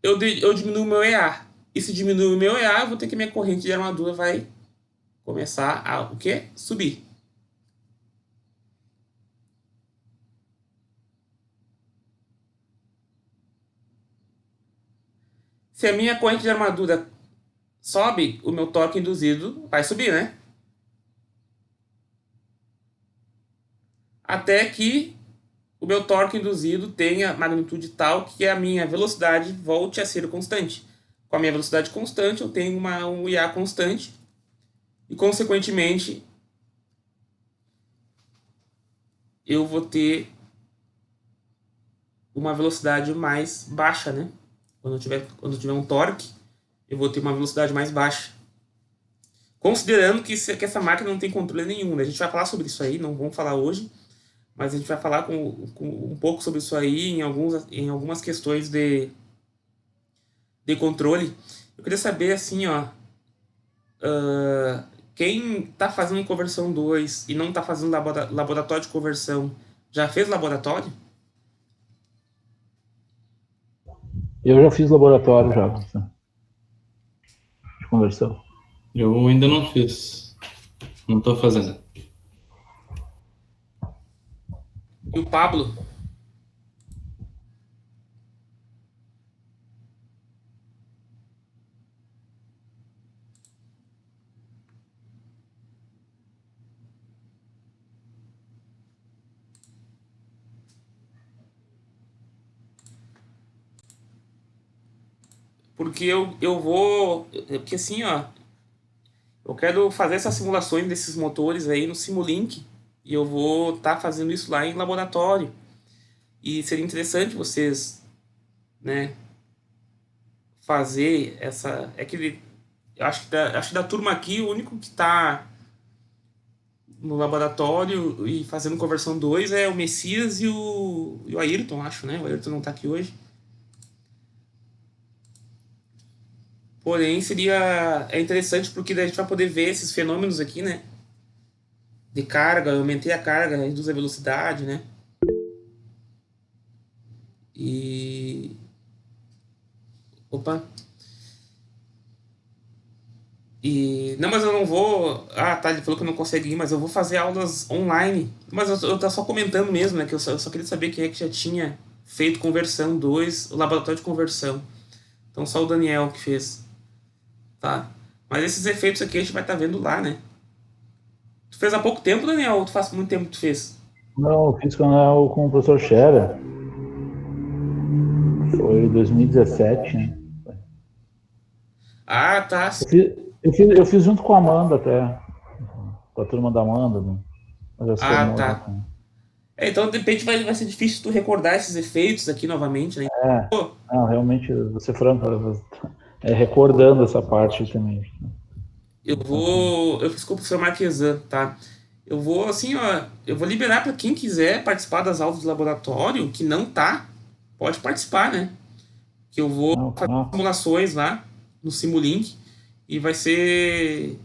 eu diminuo o meu EA. E se diminuir o meu EA, eu vou ter que minha corrente de armadura vai começar a o quê? Subir. Se a minha corrente de armadura sobe, o meu torque induzido vai subir, né? Até que o meu torque induzido tenha magnitude tal que a minha velocidade volte a ser constante. Com a minha velocidade constante, eu tenho um IA constante e, consequentemente, eu vou ter uma velocidade mais baixa, né? Quando eu tiver um torque, eu vou ter uma velocidade mais baixa. Considerando que essa máquina não tem controle nenhum, né? A gente vai falar sobre isso aí, não vamos falar hoje, mas a gente vai falar com um pouco sobre isso aí em algumas questões de controle. Eu queria saber, assim, ó, quem está fazendo conversão 2 e não está fazendo laboratório de conversão, já fez laboratório? Eu já fiz laboratório já, de conversão. Eu ainda não fiz. Não tô fazendo. E o Pablo? Porque eu vou... Porque assim, ó, eu quero fazer essas simulações desses motores aí no Simulink e eu vou estar fazendo isso lá em laboratório. E seria interessante vocês, né, fazer essa... eu acho que da turma aqui, o único que está no laboratório e fazendo conversão 2 é o Messias e o Ayrton, acho, né? O Ayrton não está aqui hoje. Porém, é interessante porque daí a gente vai poder ver esses fenômenos aqui, né? De carga, eu aumentei a carga, reduz a velocidade, né? E... Opa! Não, mas eu não vou. Ah, tá, ele falou que eu não consegue ir, mas eu vou fazer aulas online. Mas eu tô só comentando mesmo, né? Que eu só queria saber quem é que já tinha feito conversão 2, o laboratório de conversão. Então só o Daniel que fez, tá? Mas esses efeitos aqui a gente vai estar vendo lá, né? Tu fez há pouco tempo, Daniel? Ou tu faz muito tempo que tu fez? Não, eu fiz com o professor Scherer. Foi 2017, né? Ah, tá. Eu fiz junto com a Amanda até. Com a turma da Amanda, né? Ela já se Ah, formou já tá. com. Então, de repente, vai ser difícil tu recordar esses efeitos aqui novamente, né? É, Pô, não, realmente, vou ser franco, recordando essa parte também. eu fiz com o professor Marquesan, tá? Eu vou, assim, ó, eu vou liberar para quem quiser participar das aulas de laboratório, que não tá, pode participar, né? Que eu vou Não, fazer não, simulações lá no Simulink e vai ser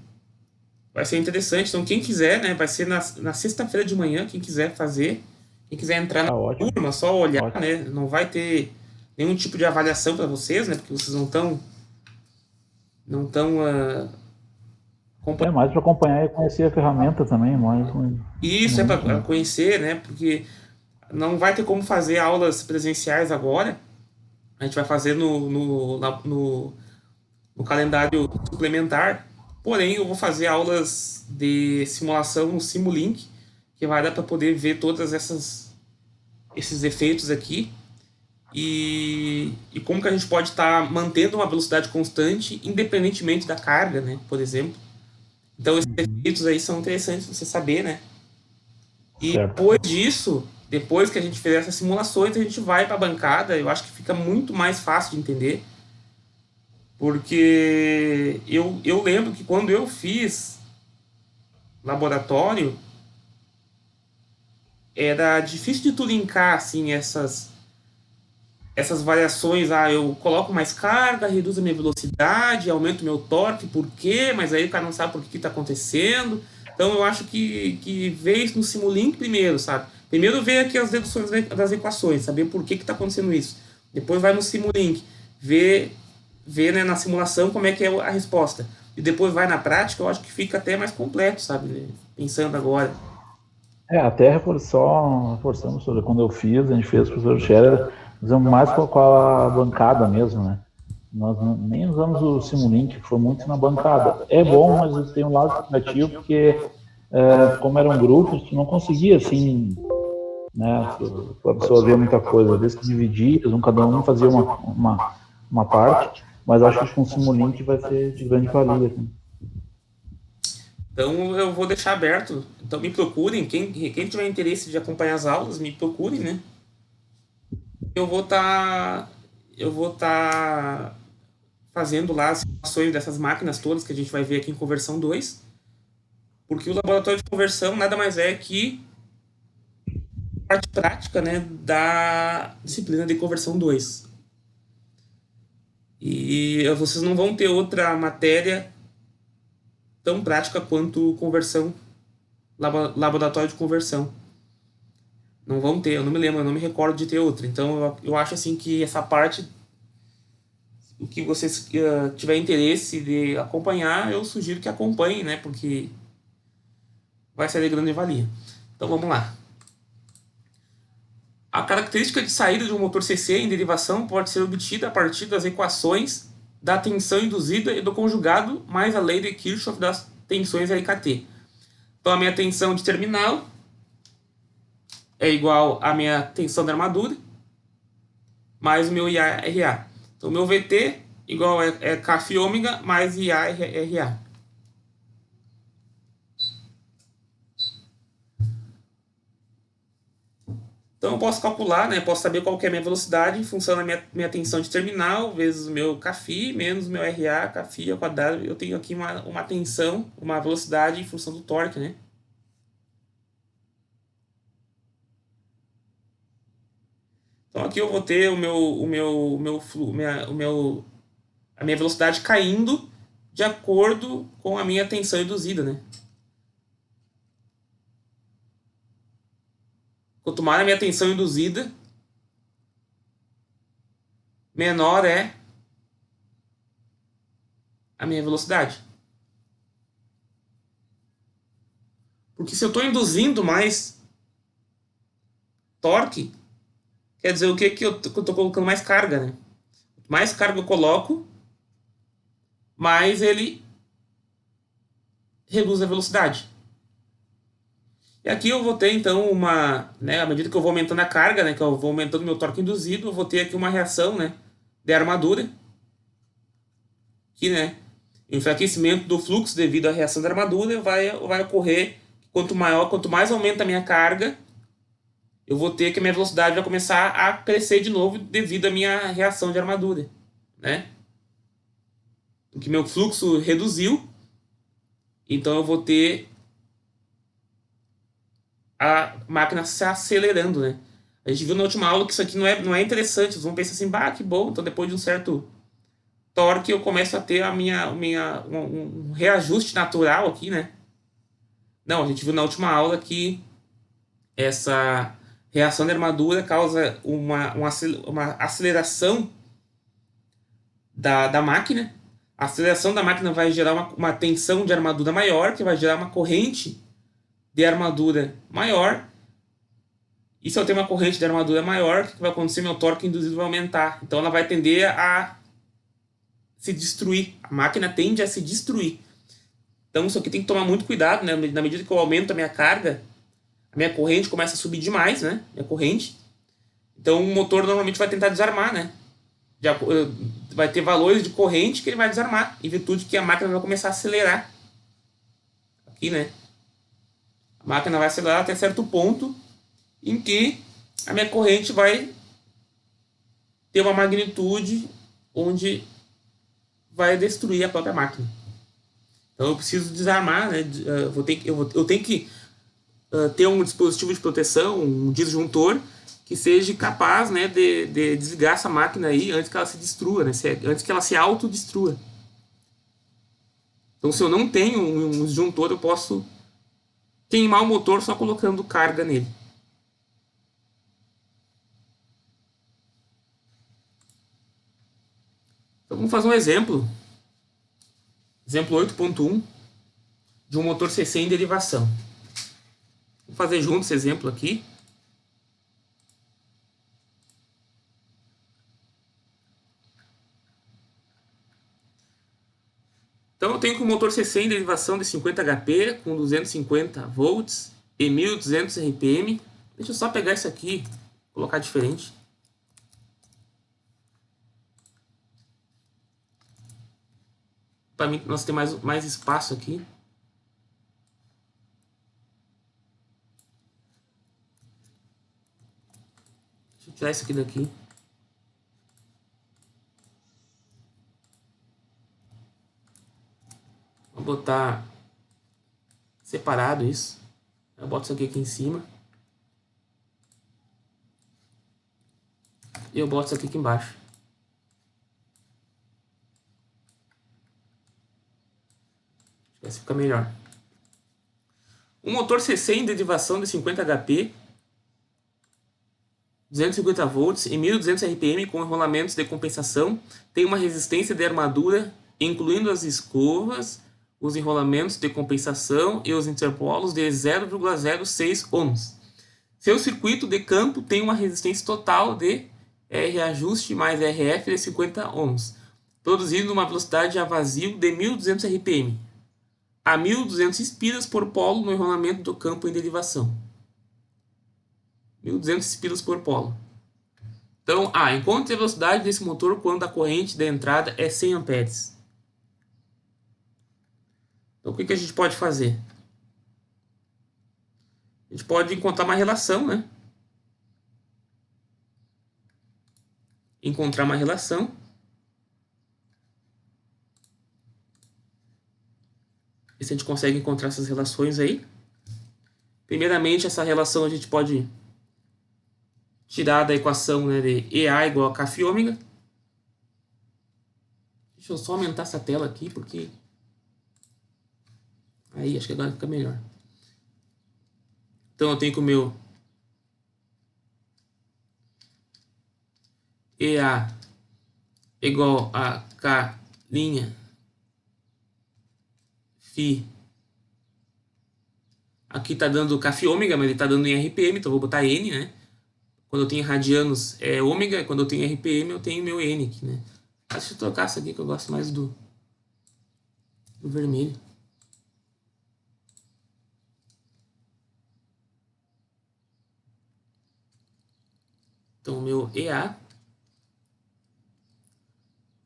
interessante. Então, quem quiser, né, vai ser na sexta-feira de manhã, quem quiser fazer, quem quiser entrar na ótimo, turma, só olhar, ótimo. né? Não vai ter nenhum tipo de avaliação para vocês, né? Porque vocês não estão É acompanhando. mais para acompanhar e conhecer a ferramenta também, mais Isso é realmente, para né? conhecer, né? Porque não vai ter como fazer aulas presenciais agora. A gente vai fazer no calendário suplementar. Porém, eu vou fazer aulas de simulação no Simulink, que vai dar para poder ver todas esses efeitos aqui e como que a gente pode estar mantendo uma velocidade constante, independentemente da carga, né? Por exemplo. Então, esses efeitos aí são interessantes você saber, né? E Certo. depois disso, depois que a gente fizer essas simulações, a gente vai para a bancada. Eu acho que fica muito mais fácil de entender, porque eu lembro que quando eu fiz laboratório, era difícil de tu linkar assim essas variações. Ah, eu coloco mais carga, reduzo a minha velocidade, aumento meu torque, por quê? Mas aí o cara não sabe por que está acontecendo. Então eu acho que vê isso no Simulink primeiro, sabe? Primeiro vê aqui as deduções das equações, saber por que está acontecendo isso. Depois vai no Simulink, vê, né, na simulação como é que é a resposta. E depois vai na prática, eu acho que fica até mais completo, sabe? Né? Pensando agora. Até reforçamos sobre quando eu fiz, a gente fez com o professor Scherer, usamos mais com a bancada mesmo, né? Nós nem usamos o Simulink, que foi muito na bancada. É bom, mas tem um lado negativo, porque como eram grupos, tu não conseguia, assim, né, absorver muita coisa. Às vezes que dividia, cada um fazia uma parte, mas acho que com o Simulink vai ser de grande valia. Assim. Então eu vou deixar aberto. Então me procurem. Quem tiver interesse de acompanhar as aulas, me procurem, né? Eu vou estar fazendo lá as simulações dessas máquinas todas que a gente vai ver aqui em conversão 2, porque o laboratório de conversão nada mais é que parte prática, né, da disciplina de conversão 2. E vocês não vão ter outra matéria tão prática quanto conversão, laboratório de conversão. Não vão ter, eu não me lembro, eu não me recordo de ter outra. Então eu acho assim que essa parte, o que vocês tiver interesse de acompanhar, eu sugiro que acompanhem, né? Porque vai ser de grande valia. Então vamos lá. A característica de saída de um motor CC em derivação pode ser obtida a partir das equações da tensão induzida e do conjugado mais a lei de Kirchhoff das tensões LKT. Então a minha tensão de terminal é igual à minha tensão da armadura mais o meu IARA. Então o meu VT igual é Kφ ômega mais IARA. Então eu posso calcular, né? Posso saber qual que é a minha velocidade em função da minha tensão de terminal vezes o meu Kφ menos o meu RA, Kφ ao quadrado. Eu tenho aqui uma tensão, uma velocidade em função do torque, né? Então aqui eu vou ter a minha velocidade caindo de acordo com a minha tensão induzida, né? Quanto maior a minha tensão induzida, menor é a minha velocidade. Porque se eu estou induzindo mais torque, quer dizer o que? Que eu estou colocando mais carga, né? Mais carga eu coloco, mais ele reduz a velocidade. E aqui eu vou ter, então, né, à medida que eu vou aumentando a carga, né, que eu vou aumentando meu torque induzido, eu vou ter aqui uma reação, né, de armadura, que, né, o enfraquecimento do fluxo devido à reação da armadura vai ocorrer quanto mais aumenta a minha carga, eu vou ter que a minha velocidade vai começar a crescer de novo devido à minha reação de armadura, né? Porque meu fluxo reduziu, então eu vou ter a máquina se acelerando, né? A gente viu na última aula que isso aqui não é interessante. Vocês vão pensar assim, bah, que bom. Então depois de um certo torque eu começo a ter um reajuste natural aqui, né? Não, a gente viu na última aula que essa reação de armadura causa uma aceleração da máquina. A aceleração da máquina vai gerar uma tensão de armadura maior, que vai gerar uma corrente de armadura maior. E se eu tenho uma corrente de armadura maior, o que vai acontecer? Meu torque induzido vai aumentar. Então ela vai tender a se destruir. A máquina tende a se destruir. Então isso aqui tem que tomar muito cuidado, né? Na medida que eu aumento a minha carga, a minha corrente começa a subir demais, né? Minha corrente. Então o motor normalmente vai tentar desarmar, né? Vai ter valores de corrente que ele vai desarmar, em virtude que a máquina vai começar a acelerar. Aqui, né? A máquina vai acelerar até certo ponto em que a minha corrente vai ter uma magnitude onde vai destruir a própria máquina. Então eu preciso desarmar, né? Eu tenho que ter um dispositivo de proteção, um disjuntor, que seja capaz, né, de desligar essa máquina aí antes que ela se destrua, né? Antes que ela se autodestrua. Então, se eu não tenho um disjuntor, eu posso queimar o motor só colocando carga nele. Então, vamos fazer um exemplo. Exemplo 8.1 de um motor CC em derivação. Vamos fazer junto esse exemplo aqui. Então eu tenho que um motor CC em derivação de 50 HP com 250 volts e 1200 RPM. Deixa eu só pegar isso aqui, colocar diferente. Para mim nós ter mais espaço aqui. Deixa eu tirar isso aqui daqui. Vou botar separado isso. Eu boto isso aqui em cima. E eu boto isso aqui embaixo. Esse fica melhor. Um motor CC em derivação de 50 HP, 250 volts e 1200 RPM com enrolamentos de compensação tem uma resistência de armadura, incluindo as escovas, os enrolamentos de compensação e os interpolos de 0,06 ohms. Seu circuito de campo tem uma resistência total de R ajuste mais RF de 50 ohms, produzindo uma velocidade a vazio de 1200 RPM, a 1200 espiras por polo no enrolamento do campo em derivação. 1200 espiras por polo. Então, encontre a velocidade desse motor quando a corrente da entrada é 100 amperes. Então, o que a gente pode fazer? A gente pode encontrar uma relação, né? Encontrar uma relação. E se a gente consegue encontrar essas relações aí. Primeiramente, essa relação a gente pode tirar da equação, né, de EA igual a Kφ ômega. Deixa eu só aumentar essa tela aqui, porque... Aí, acho que agora fica melhor. Então, eu tenho que o meu EA igual a K' Φ Aqui tá dando Café ômega, mas ele tá dando em RPM, então eu vou botar N, né? Quando eu tenho radianos é ômega, quando eu tenho RPM eu tenho meu N aqui, né? Deixa eu trocar essa aqui que eu gosto mais do vermelho. Então, o meu EA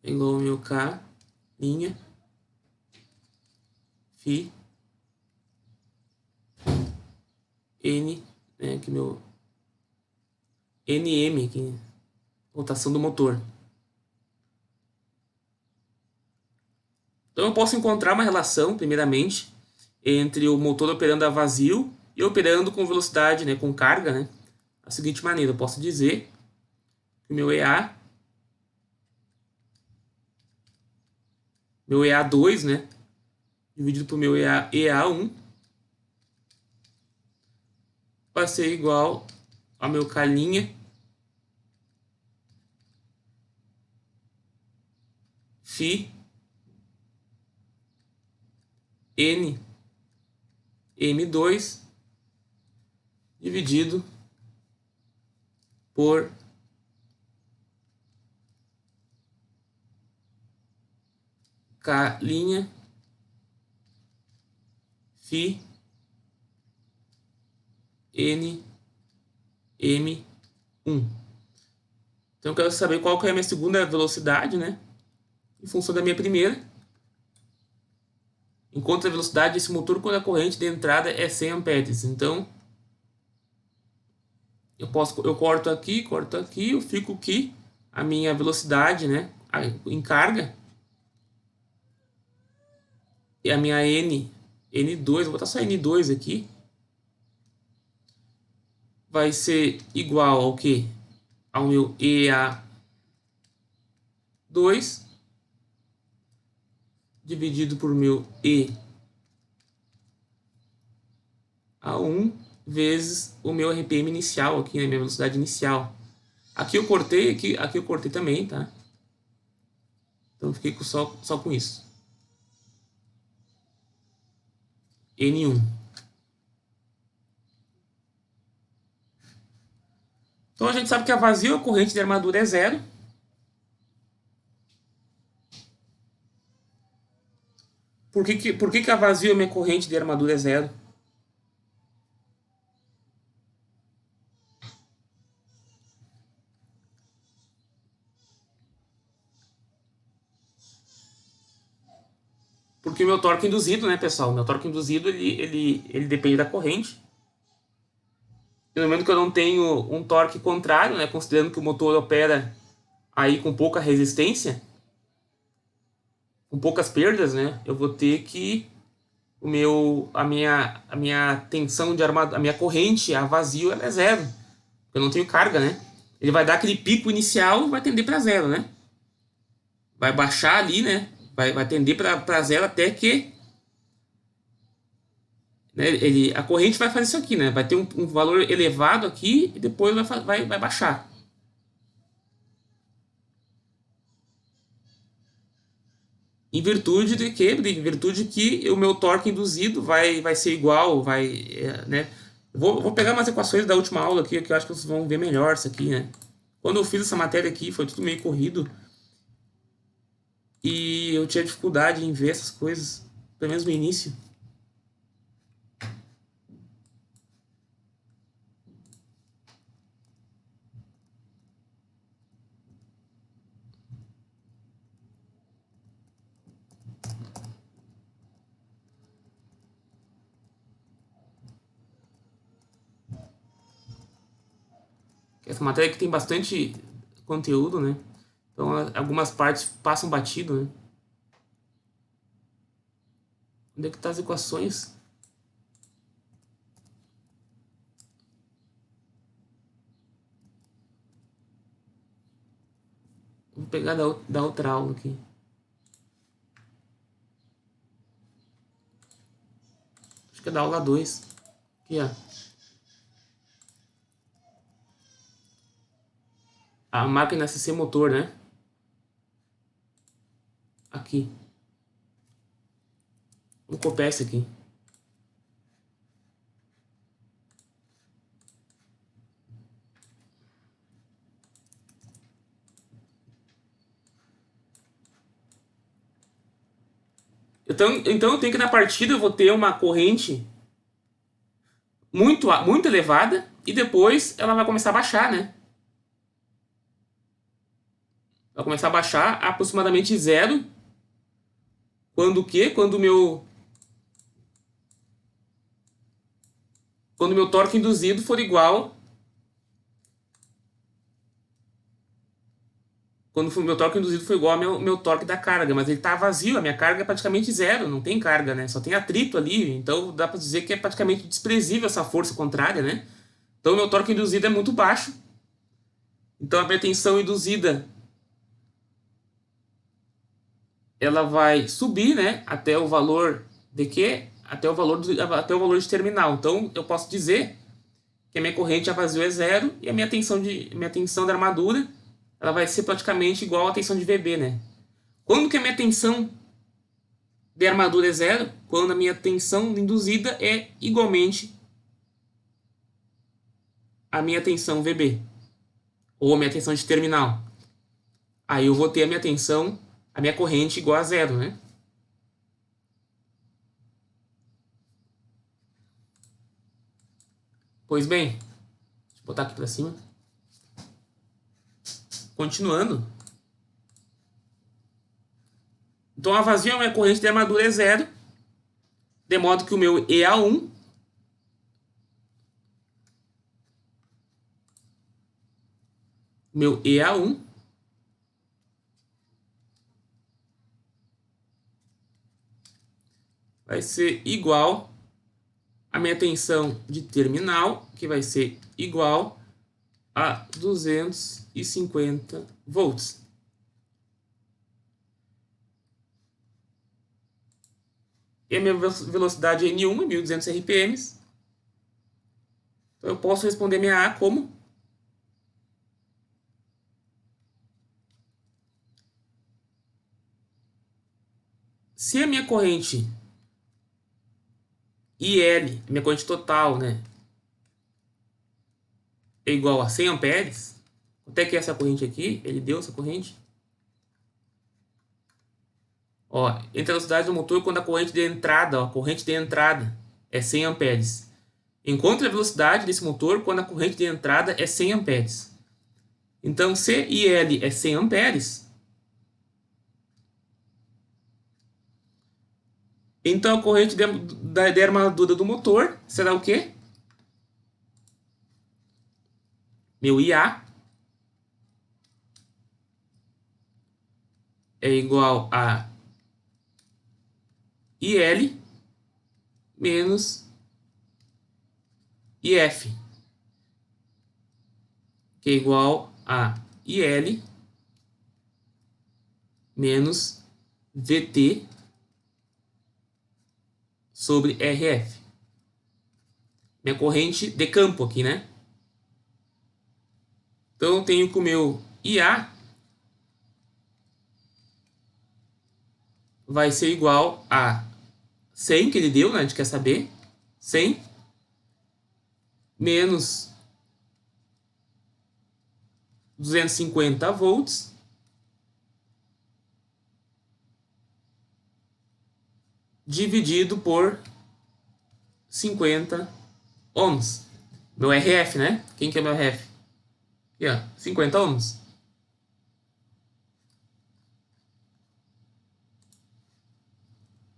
é igual ao meu K, linha, Φ, N, né, que meu NM, aqui, rotação do motor. Então, eu posso encontrar uma relação, primeiramente, entre o motor operando a vazio e operando com velocidade, né, com carga, né? Da seguinte maneira, eu posso dizer que o meu EA2, né, dividido por meu EA1, vai ser igual ao meu K', Φ, N, M2, dividido por K', Φ, N, M1. Então eu quero saber qual que é a minha segunda velocidade, né? Em função da minha primeira. Enquanto a velocidade desse motor quando a corrente de entrada é 100 amperes. Então eu corto aqui, eu fico aqui a minha velocidade, né, em carga. E a minha N2, vou botar só N2 aqui, vai ser igual ao que? Ao meu EA2 dividido por meu EA1 vezes o meu RPM inicial aqui, né, minha velocidade inicial. Aqui eu cortei, aqui eu cortei também, tá? Então fiquei só com isso. N1. Então a gente sabe que a vazio a corrente de armadura é zero. Por que a vazio a minha corrente de armadura é zero? Porque o meu torque induzido, né, pessoal? Meu torque induzido, ele depende da corrente. E no momento que eu não tenho um torque contrário, né, considerando que o motor opera aí com pouca resistência, com poucas perdas, né, eu vou ter que a minha tensão de armadura, a minha corrente a vazio, ela é zero. Eu não tenho carga, né? Ele vai dar aquele pico inicial e vai tender para zero, né? Vai baixar ali, né? Vai tender para zero até que, né, a corrente vai fazer isso aqui, né? Vai ter um valor elevado aqui e depois vai baixar. Em virtude de que? Em virtude que o meu torque induzido vai ser igual, né? Vou pegar umas equações da última aula aqui, que eu acho que vocês vão ver melhor isso aqui, né? Quando eu fiz essa matéria aqui, foi tudo meio corrido. E eu tinha dificuldade em ver essas coisas, pelo menos no início. Essa matéria aqui tem bastante conteúdo, né? Então algumas partes passam batido, né? Onde é que tá as equações? Vou pegar da outra aula aqui. Acho que é da aula 2. Aqui, ó. A máquina CC motor, né? Aqui. Vou copiar esse aqui. Então eu tenho que na partida eu vou ter uma corrente muito elevada e depois ela vai começar a baixar, né? Vai começar a baixar a aproximadamente zero. Quando o quê? Quando o meu torque induzido for igual. Quando o meu torque induzido for igual ao meu torque da carga, mas ele está vazio, a minha carga é praticamente zero, não tem carga, né? Só tem atrito ali, então dá para dizer que é praticamente desprezível essa força contrária, né? Então o meu torque induzido é muito baixo. Então a minha tensão induzida ela vai subir, né, até o valor de quê? Até o valor de terminal. Então eu posso dizer que a minha corrente a vazio é zero e a minha tensão da armadura ela vai ser praticamente igual à tensão de VB, né? Quando que a minha tensão de armadura é zero? Quando a minha tensão induzida é igualmente a minha tensão VB ou a minha tensão de terminal. Aí eu vou ter a minha corrente igual a zero, né? Pois bem, deixa eu botar aqui para cima. Continuando. Então a vazio a minha corrente de armadura é zero, de modo que o meu EA1 vai ser igual à minha tensão de terminal, que vai ser igual a 250 volts. E a minha velocidade N1 é 1.200 RPM. Então eu posso responder minha A como se a minha corrente IL, minha corrente total, né, é igual a 100 amperes. Quanto é que é essa corrente aqui? Ele deu essa corrente. Ó, entre a velocidade do motor quando a corrente de entrada, é 100 amperes. Encontre a velocidade desse motor quando a corrente de entrada é 100 amperes. Então, se IL é 100 amperes, então a corrente de armadura do motor será o quê? Meu IA é igual a IL menos IF, que é igual a IL menos VT sobre RF. Minha corrente de campo aqui, né? Então eu tenho que o meu IA vai ser igual a 100 que ele deu, né? A gente quer saber. 100 menos 250 volts dividido por 50 ohms. Meu RF, né? Quem que é meu RF? Aqui, ó, 50 ohms.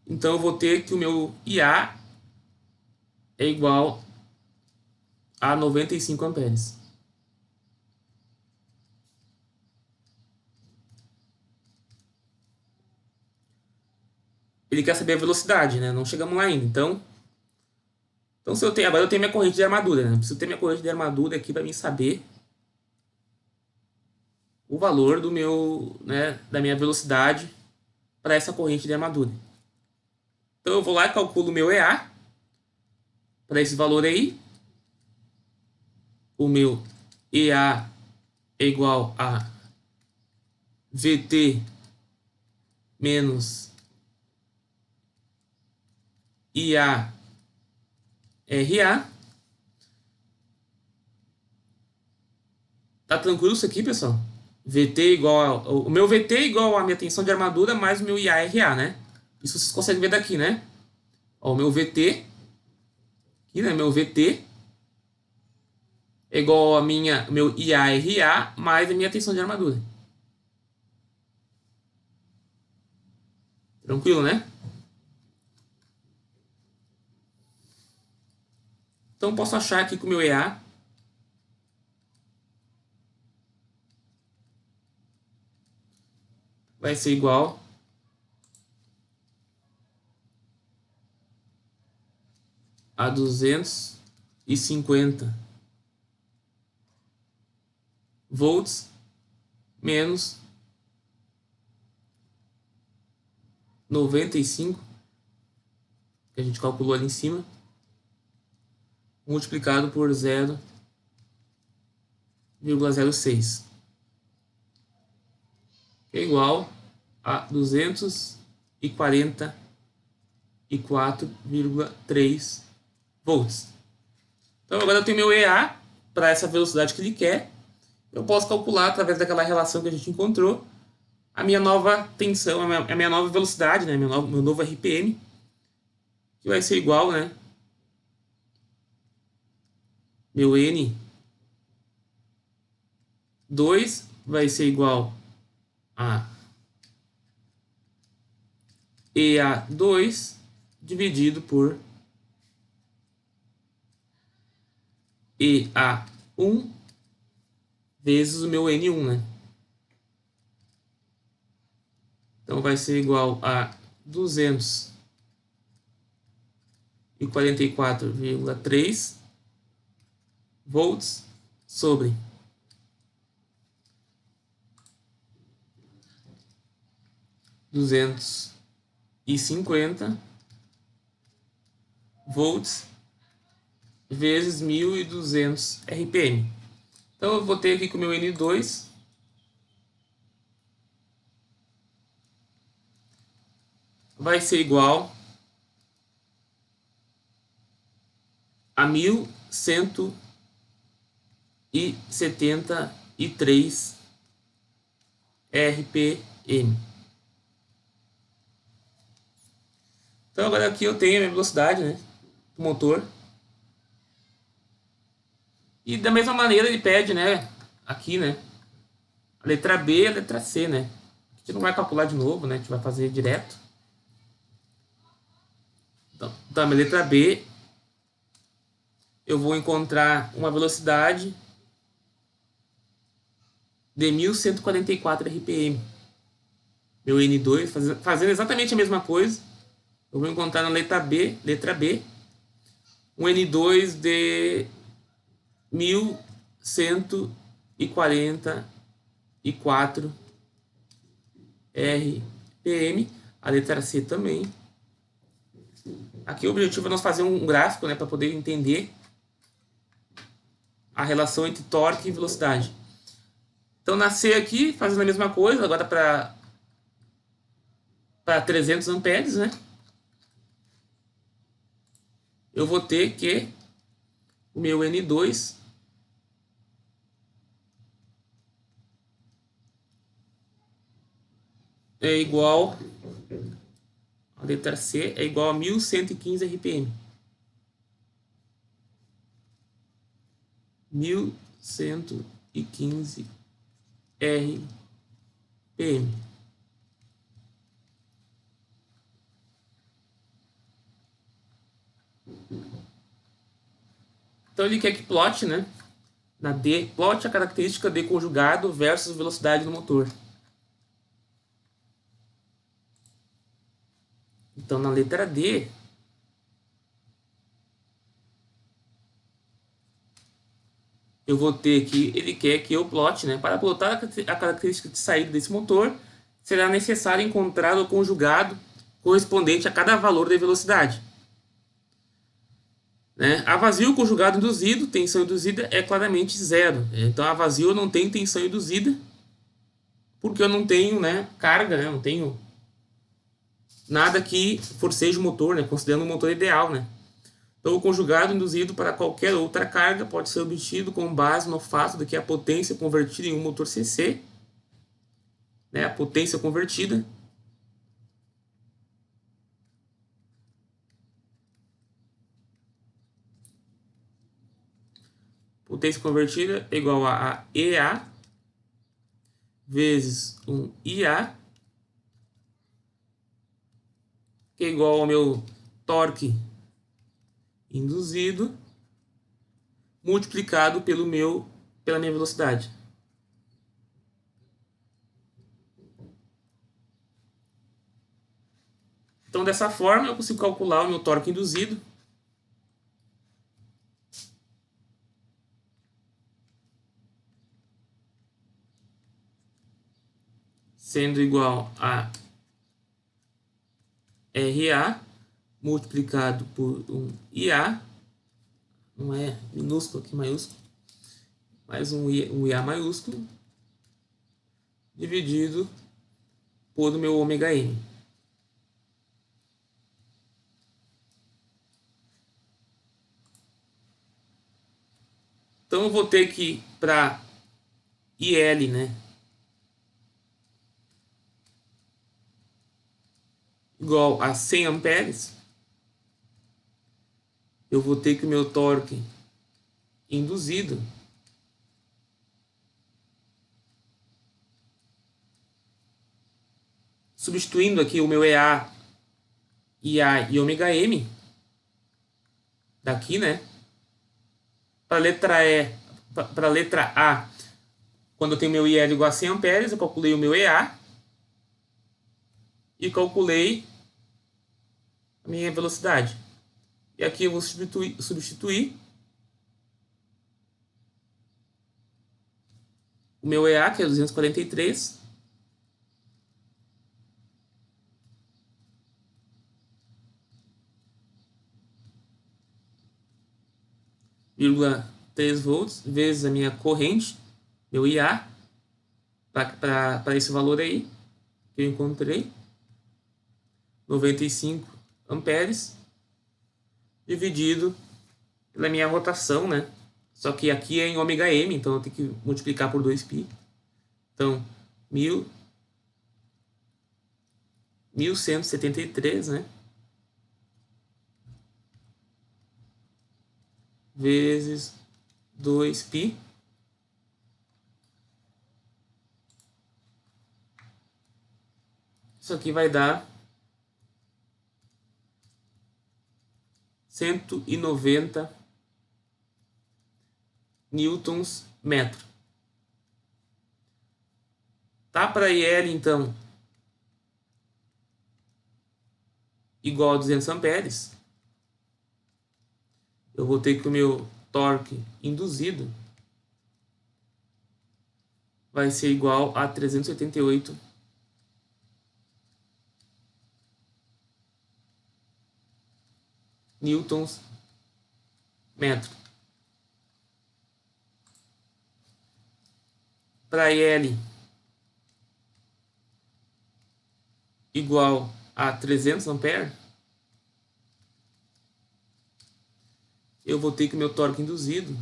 Então eu vou ter que o meu IA é igual a 95 amperes. Ele quer saber a velocidade, né? Não chegamos lá ainda. Então se eu tenho, agora eu tenho minha corrente de armadura, né? Preciso ter minha corrente de armadura aqui para mim saber o valor do meu, né, da minha velocidade para essa corrente de armadura. Então eu vou lá e calculo o meu EA para esse valor aí. O meu EA é igual a VT menos IA RA. Tá tranquilo isso aqui, pessoal? O meu VT é igual a minha tensão de armadura mais o meu IA RA, né? Isso vocês conseguem ver daqui, né? Ó, o meu VT, aqui, né? Meu VT é igual a meu IARA mais a minha tensão de armadura. Tranquilo, né? Então posso achar aqui que o meu EA vai ser igual a 250 volts menos 95, que a gente calculou ali em cima, multiplicado por 0,06, que é igual a 244,3 volts. Então agora eu tenho meu EA para essa velocidade que ele quer. Eu posso calcular através daquela relação que a gente encontrou a minha nova tensão, a minha nova velocidade, né? Meu novo RPM, que vai ser igual, né? Meu N2 vai ser igual a EA2 dividido por EA1 vezes o meu N1, né? Então vai ser igual a 244,3 volts sobre 250 volts vezes 1.200 RPM. Então eu vou ter aqui com o meu N2 vai ser igual a 1.173 RPM. Então agora aqui eu tenho a minha velocidade, né, do motor. E da mesma maneira ele pede, né, aqui, né, a letra B e a letra C, né. A gente não vai calcular de novo, né, a gente vai fazer direto. Então a minha letra B, eu vou encontrar uma velocidade de 1.144 RPM. Meu N2, fazendo exatamente a mesma coisa, eu vou encontrar na letra B, um N2 de 1.144 RPM. A letra C também. Aqui o objetivo é nós fazer um gráfico, né, para poder entender a relação entre torque e velocidade. Então na C aqui, fazendo a mesma coisa, agora para 300 amperes, né? Eu vou ter que o meu N2 é igual, a letra C é igual a 1.115 RPM. 1.115 RPM. Então ele quer que plote, né? Na D, plote a característica D conjugado versus velocidade do motor. Então na letra D, eu vou ter aqui, ele quer que eu plote, né? Para plotar a característica de saída desse motor, será necessário encontrar o conjugado correspondente a cada valor de velocidade. Né? A vazio conjugado induzido, tensão induzida é claramente zero. Então a vazio não tem tensão induzida, porque eu não tenho, né, carga, né? Não tenho nada que forceje o motor, né? Considerando o motor ideal, né? Então o conjugado induzido para qualquer outra carga pode ser obtido com base no fato de que a potência convertida em um motor CC, né, a potência convertida, potência convertida é igual a EA vezes um IA, que é igual ao meu torque induzido multiplicado pela minha velocidade. Então, dessa forma, eu consigo calcular o meu torque induzido sendo igual a RA multiplicado por um IA, não é minúsculo aqui, maiúsculo, mais um IA maiúsculo, dividido por o meu ômega M. Então eu vou ter que, para IL, né, igual a 100 amperes, eu vou ter que o meu torque induzido substituindo aqui o meu EA, IA e ômega M daqui, né? Para a letra A, quando eu tenho meu IL igual a 100 amperes, eu calculei o meu EA e calculei a minha velocidade. E aqui eu vou substituir o meu EA, que é 243, vírgula 3 volts, vezes a minha corrente, meu IA, para esse valor aí, que eu encontrei, 95 amperes, dividido pela minha rotação, né? Só que aqui é em ômega m, então eu tenho que multiplicar por 2π. Então, 1173, né? Vezes 2π. Isso aqui vai dar 190 newtons metro. Tá para IL, então, igual a 200 amperes, eu vou ter que o meu torque induzido vai ser igual a 388 newtons metro. Para IL igual a 300 amperes, eu vou ter que o meu torque induzido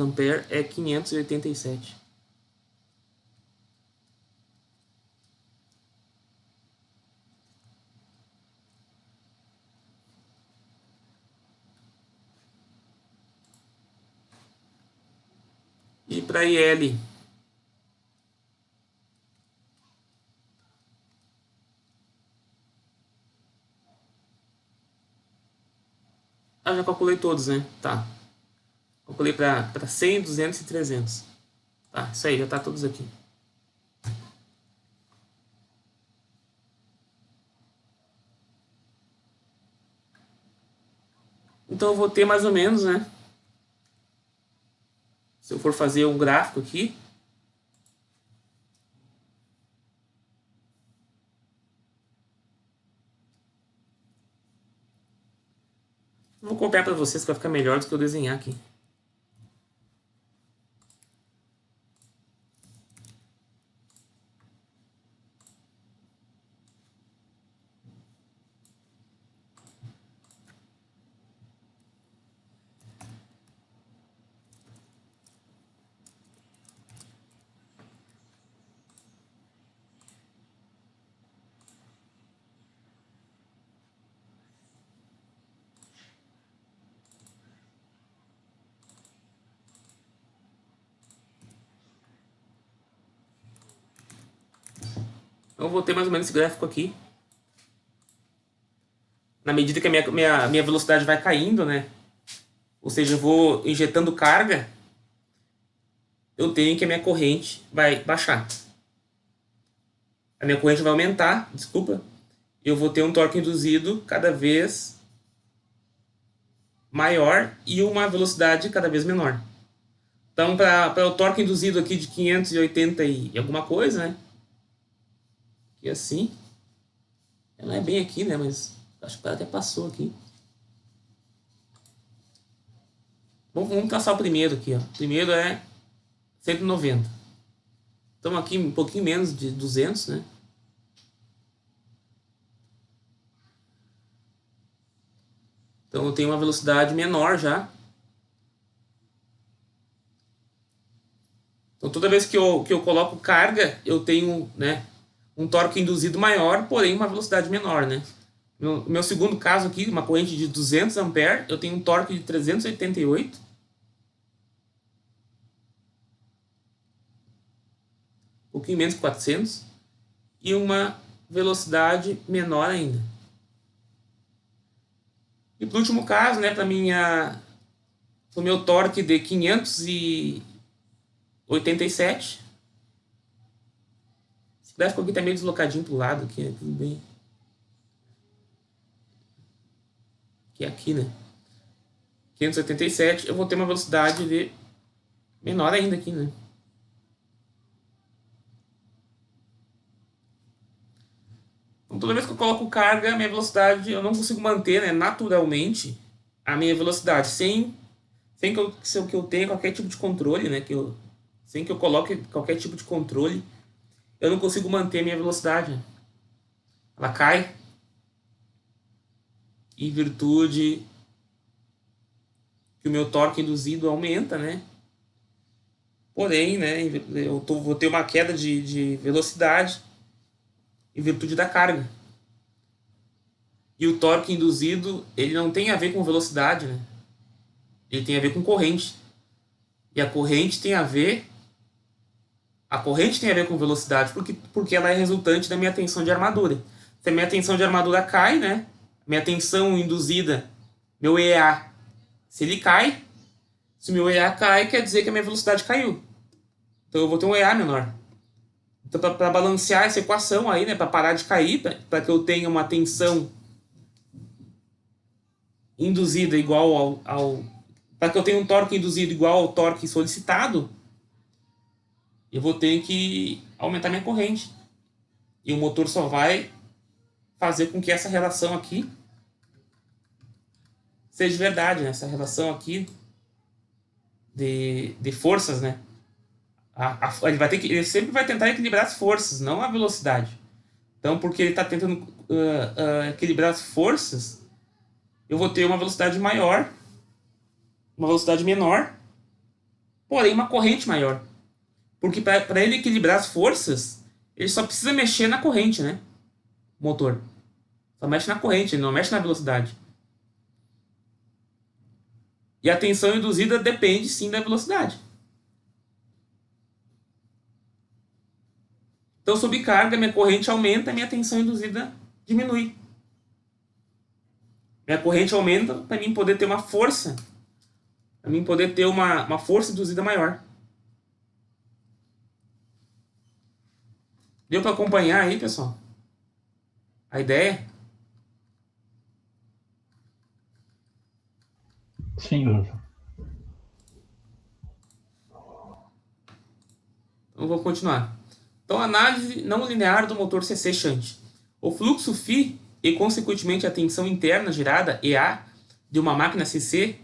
amperes é 587. E para IL já calculei todos, né? Tá. Calculei para 100, 200 e 300. Tá, isso aí, já tá todos aqui. Então eu vou ter mais ou menos, né? Se eu for fazer um gráfico aqui, vou copiar para vocês que vai ficar melhor do que eu desenhar aqui. Então eu vou ter mais ou menos esse gráfico aqui. Na medida que a minha velocidade vai caindo, né? Ou seja, eu vou injetando carga, eu tenho que a minha corrente vai baixar. A minha corrente vai aumentar, desculpa. Eu vou ter um torque induzido cada vez maior e uma velocidade cada vez menor. Então, para o torque induzido aqui de 580 e alguma coisa, né? Que assim. Não é bem aqui, né? Mas acho que ela até passou aqui. Vamos traçar o primeiro aqui, ó. O primeiro é 190. Estamos aqui um pouquinho menos de 200, né? Então eu tenho uma velocidade menor já. Então toda vez que eu coloco carga, eu tenho, né, um torque induzido maior, porém uma velocidade menor, né? No meu segundo caso aqui, uma corrente de 200 amperes, eu tenho um torque de 388. Um pouquinho menos que 400. E uma velocidade menor ainda. E para o último caso, né, para o meu torque de 587. Esse gráfico aqui está meio deslocadinho para o lado, aqui, né, tudo bem. Que é aqui, né? 587, eu vou ter uma velocidade de menor ainda aqui, né? Então, toda vez que eu coloco carga, a minha velocidade, eu não consigo manter, né, naturalmente a minha velocidade, sem que eu tenha qualquer tipo de controle, né, sem que eu coloque qualquer tipo de controle, eu não consigo manter a minha velocidade. Ela cai em virtude que o meu torque induzido aumenta, né? Porém, né, vou ter uma queda de velocidade em virtude da carga. E o torque induzido, ele não tem a ver com velocidade, né? Ele tem a ver com corrente. E a corrente tem a ver com velocidade, porque ela é resultante da minha tensão de armadura. Se a minha tensão de armadura cai, né? Minha tensão induzida, meu EA, se ele cai, se o meu EA cai, quer dizer que a minha velocidade caiu. Então eu vou ter um EA menor. Então, para balancear essa equação aí, né, para parar de cair, para que eu tenha uma tensão induzida igual para que eu tenha um torque induzido igual ao torque solicitado, eu vou ter que aumentar minha corrente. E o motor só vai fazer com que essa relação aqui seja verdade, né? Essa relação aqui de forças, né? Ele sempre vai tentar equilibrar as forças, não a velocidade. Então, porque ele está tentando equilibrar as forças, eu vou ter uma velocidade maior, uma velocidade menor, porém uma corrente maior. Porque para ele equilibrar as forças, ele só precisa mexer na corrente, né? O motor. Só mexe na corrente, ele não mexe na velocidade. E a tensão induzida depende sim da velocidade. Então, sob carga, minha corrente aumenta, minha tensão induzida diminui. Minha corrente aumenta para mim poder ter uma força, para mim poder ter uma força induzida maior. Deu para acompanhar aí, pessoal? A ideia? Sim, professor. Então, vou continuar. Então, análise não linear do motor CC Shunt. O fluxo Φ e, consequentemente, a tensão interna gerada, EA, de uma máquina CC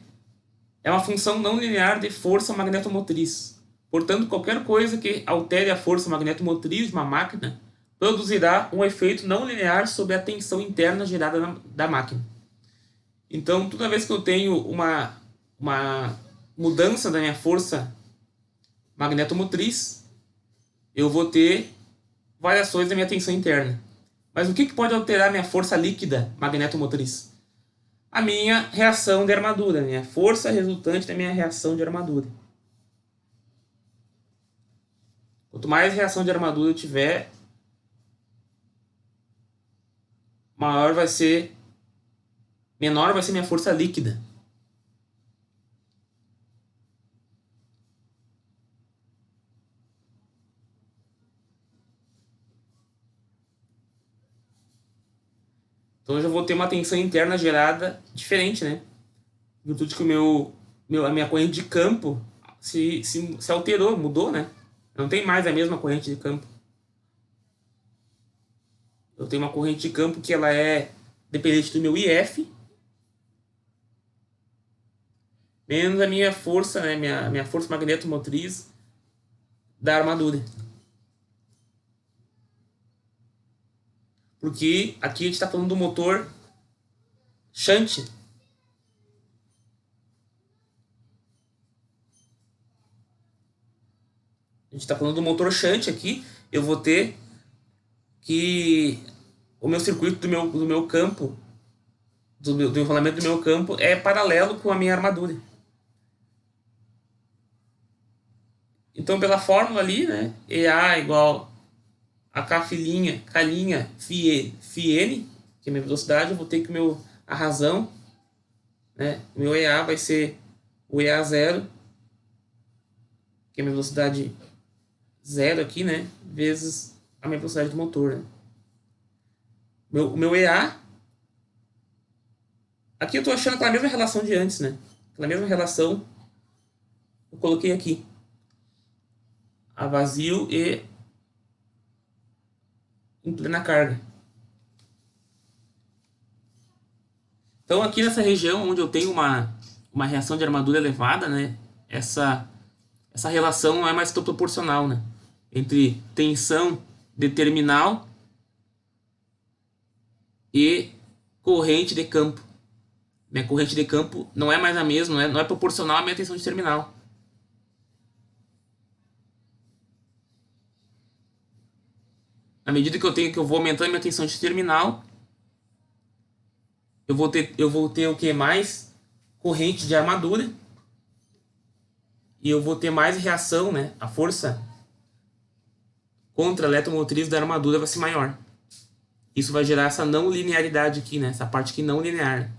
é uma função não linear de força magnetomotriz. Portanto, qualquer coisa que altere a força magnetomotriz de uma máquina produzirá um efeito não linear sobre a tensão interna gerada da máquina. Então, toda vez que eu tenho uma mudança da minha força magnetomotriz, eu vou ter variações da minha tensão interna. Mas o que pode alterar minha força líquida magnetomotriz? A minha reação de armadura, a minha força resultante da minha reação de armadura. Quanto mais reação de armadura eu tiver, menor vai ser minha força líquida. Então eu já vou ter uma tensão interna gerada diferente, né? Em virtude que a minha corrente de campo se alterou, mudou, né? Não tem mais a mesma corrente de campo. Eu tenho uma corrente de campo que ela é dependente do meu IF, menos a minha força, né? Minha força magnetomotriz da armadura. Porque aqui a gente está falando do motor shunt. A gente está falando do motor shunt aqui. Eu vou ter que o meu circuito do meu campo, do enrolamento do meu campo, é paralelo com a minha armadura. Então, pela fórmula ali, né? EA igual a K filinha, Φ N, que é a minha velocidade, eu vou ter que a razão, né? O meu EA vai ser o EA0, que é a minha velocidade zero aqui, né? Vezes a minha velocidade do motor, né? O meu EA, aqui eu tô achando aquela mesma relação de antes, né? Aquela mesma relação eu coloquei aqui. A vazio e em plena carga. Então aqui nessa região onde eu tenho uma reação de armadura elevada, né? Essa relação não é mais tão proporcional, né? Entre tensão de terminal e corrente de campo. Minha corrente de campo não é mais a mesma, não é proporcional à minha tensão de terminal. À medida que eu vou aumentando minha tensão de terminal, eu vou ter o que? Mais corrente de armadura. E eu vou ter mais reação, né? A força contra a eletromotriz da armadura vai ser maior. Isso vai gerar essa não linearidade aqui, né? Essa parte aqui não linear.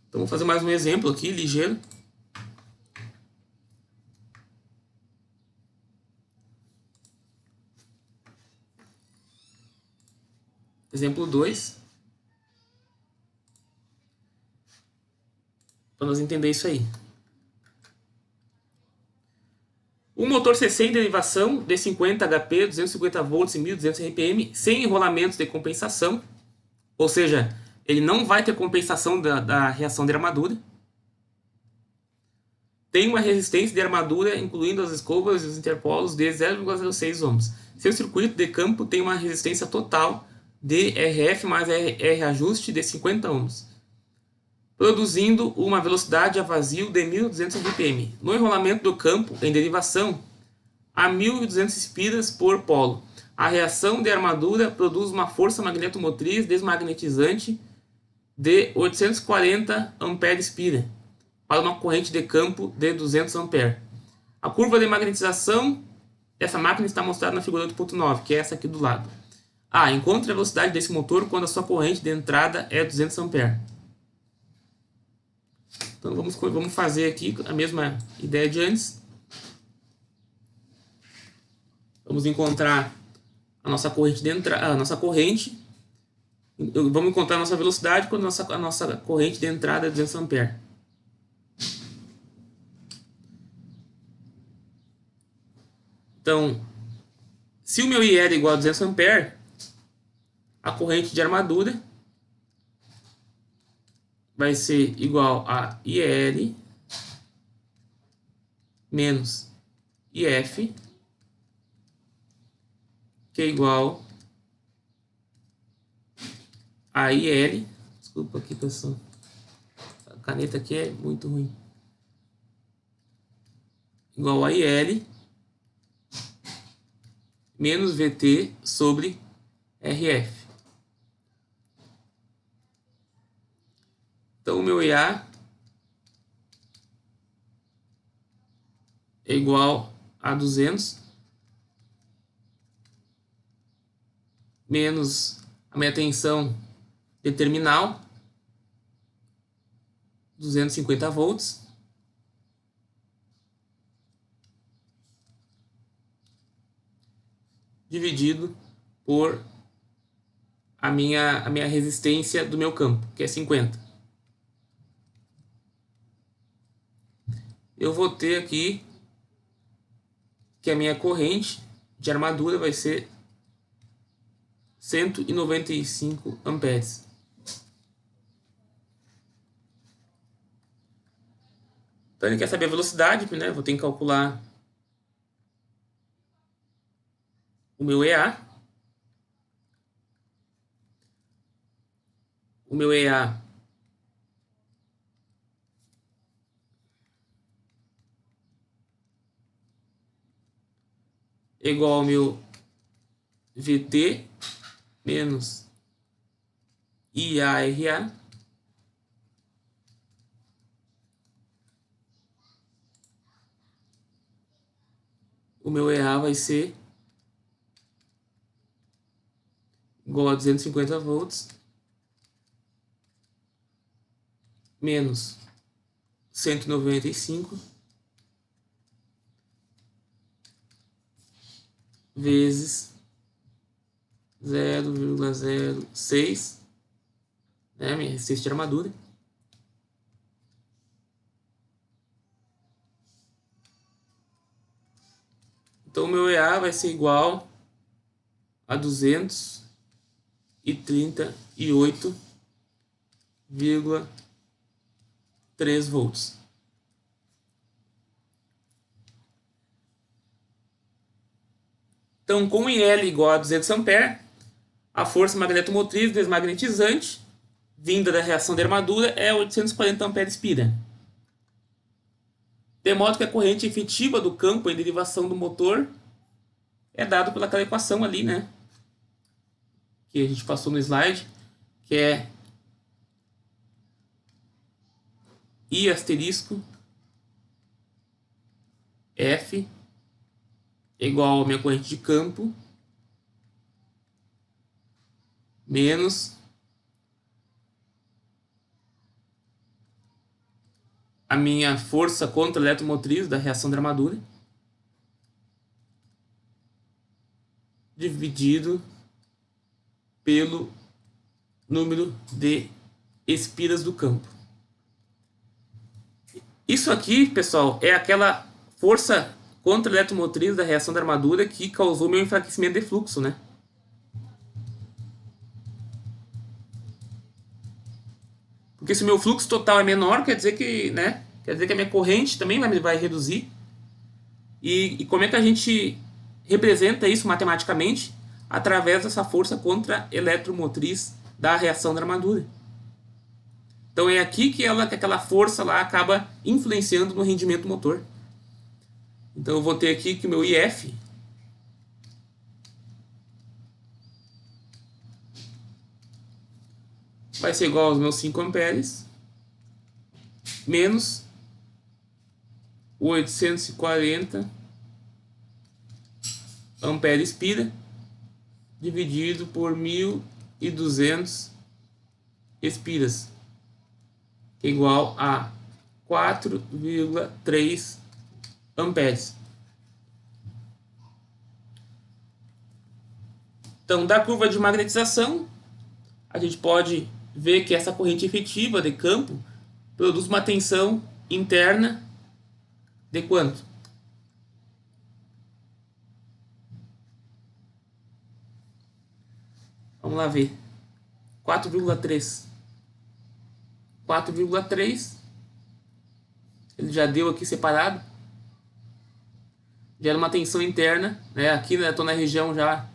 Então, vou fazer mais um exemplo aqui, ligeiro. Exemplo 2. Para nós entender isso aí. Um motor CC em derivação de 50 HP, 250 volts e 1200 RPM, sem enrolamentos de compensação. Ou seja, ele não vai ter compensação da reação de armadura. Tem uma resistência de armadura, incluindo as escovas e os interpolos, de 0,06 ohms. Seu circuito de campo tem uma resistência total de RF mais R ajuste de 50 ohms, produzindo uma velocidade a vazio de 1200 RPM. No enrolamento do campo, em derivação, a 1200 espiras por polo. A reação de armadura produz uma força magnetomotriz desmagnetizante de 840 ampere-espira para uma corrente de campo de 200 ampere. A curva de magnetização dessa máquina está mostrada na figura 8.9, que é essa aqui do lado. Encontre a velocidade desse motor quando a sua corrente de entrada é 200 ampere. Então vamos fazer aqui a mesma ideia de antes. Vamos encontrar a nossa corrente de entrada, vamos encontrar a nossa velocidade quando a nossa corrente de entrada é 200 ampere. Então, se o meu IL é igual a 200 ampere, a corrente de armadura vai ser igual a IL menos IF, que é igual a IL. Desculpa aqui, pessoal. A caneta aqui é muito ruim. Igual a IL menos VT sobre RF. Então, o meu IA é igual a 200 menos a minha tensão de terminal, 250 volts, dividido por a minha resistência do meu campo, que é 50. Eu vou ter aqui que a minha corrente de armadura vai ser 195 amperes. Então ele quer saber a velocidade, né? Vou ter que calcular o meu EA. O meu EA é igual ao meu VT menos IARA o meu EA vai ser igual a 250 volts menos 195 vezes 0,06, né, minha resistência de armadura. Então o meu EA vai ser igual a 238,3 volts. Então, com o IL igual a 200 A, a força magnetomotriz desmagnetizante vinda da reação de armadura é 840 ampere-espira. De modo que a corrente efetiva do campo em derivação do motor é dado pelaquela equação ali, né? Que a gente passou no slide, que é I asterisco F igual a minha corrente de campo menos a minha força contra eletromotriz da reação de armadura dividido pelo número de espiras do campo. Isso aqui, pessoal, é aquela força contra eletromotriz da reação da armadura que causou meu enfraquecimento de fluxo, né? Porque se o meu fluxo total é menor, quer dizer que, né? Quer dizer que a minha corrente também vai reduzir. E como é que a gente representa isso matematicamente? Através dessa força contra eletromotriz da reação da armadura. Então é aqui que aquela força lá acaba influenciando no rendimento do motor. Então eu vou ter aqui que o meu IF vai ser igual aos meus 5 amperes menos 840 ampere-espira dividido por 1.200 espiras, que é igual a 4,3 amperes. Então, da curva de magnetização, a gente pode ver que essa corrente efetiva de campo produz uma tensão interna de quanto? Vamos lá ver. 4,3. 4,3. Ele já deu aqui separado. Gera uma tensão interna, né? Aqui eu estou na região já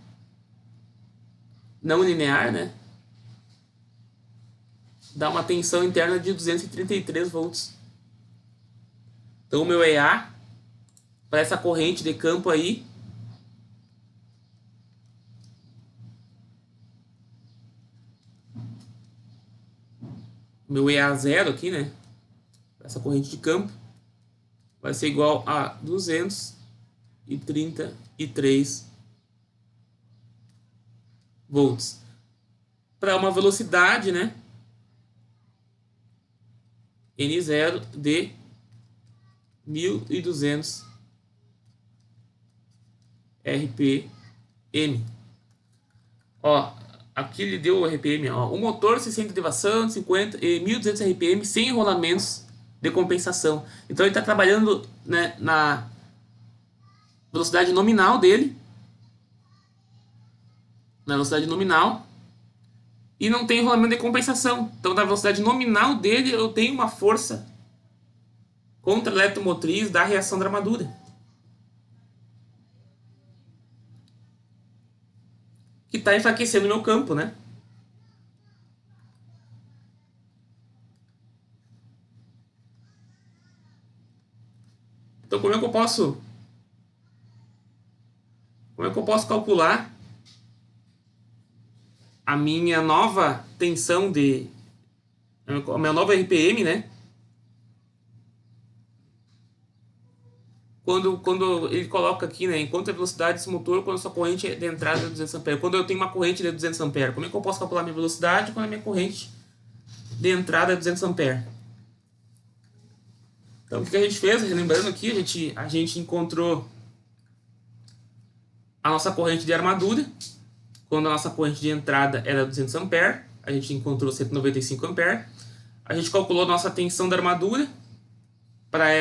não linear, né? Dá uma tensão interna de 233 volts. Então o meu EA para essa corrente de campo aí meu EA0 aqui, né? Essa corrente de campo vai ser igual a 233 233 volts. Para uma velocidade, né, N0 de 1200 RPM. Ó, aqui ele deu o RPM, ó. O motor 60 de ativação, 50 e 1200 RPM sem enrolamentos de compensação. Então ele está trabalhando, né, na velocidade nominal dele, na velocidade nominal, e não tem enrolamento de compensação. Então na velocidade nominal dele eu tenho uma força contra eletromotriz da reação da armadura, que está enfraquecendo o meu campo, né? Então como é que eu posso calcular a minha nova tensão a minha nova RPM, né? Quando ele coloca aqui, né, enquanto a velocidade desse motor, quando a sua corrente de entrada é 200 A. Quando eu tenho uma corrente de 200 A, como é que eu posso calcular a minha velocidade quando a minha corrente de entrada é 200 A? Então o que a gente fez? Lembrando aqui, a gente encontrou a nossa corrente de armadura. Quando a nossa corrente de entrada era 200 A, a gente encontrou 195 A. A gente calculou a nossa tensão da armadura para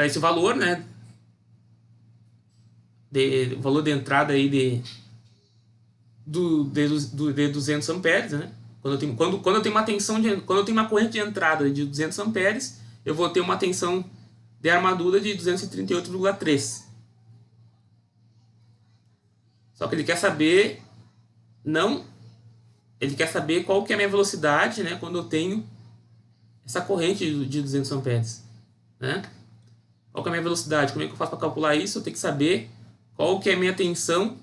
esse valor, né? Valor de entrada aí de 200 amperes, né? Quando eu tenho uma tensão quando eu tenho uma corrente de entrada de 200 amperes, eu vou ter uma tensão de armadura de 238,3. Só que ele quer saber qual que é a minha velocidade, né, quando eu tenho essa corrente de 200 amperes, né? Qual que é a minha velocidade? Como é que eu faço para calcular isso? Eu tenho que saber qual que é a minha tensão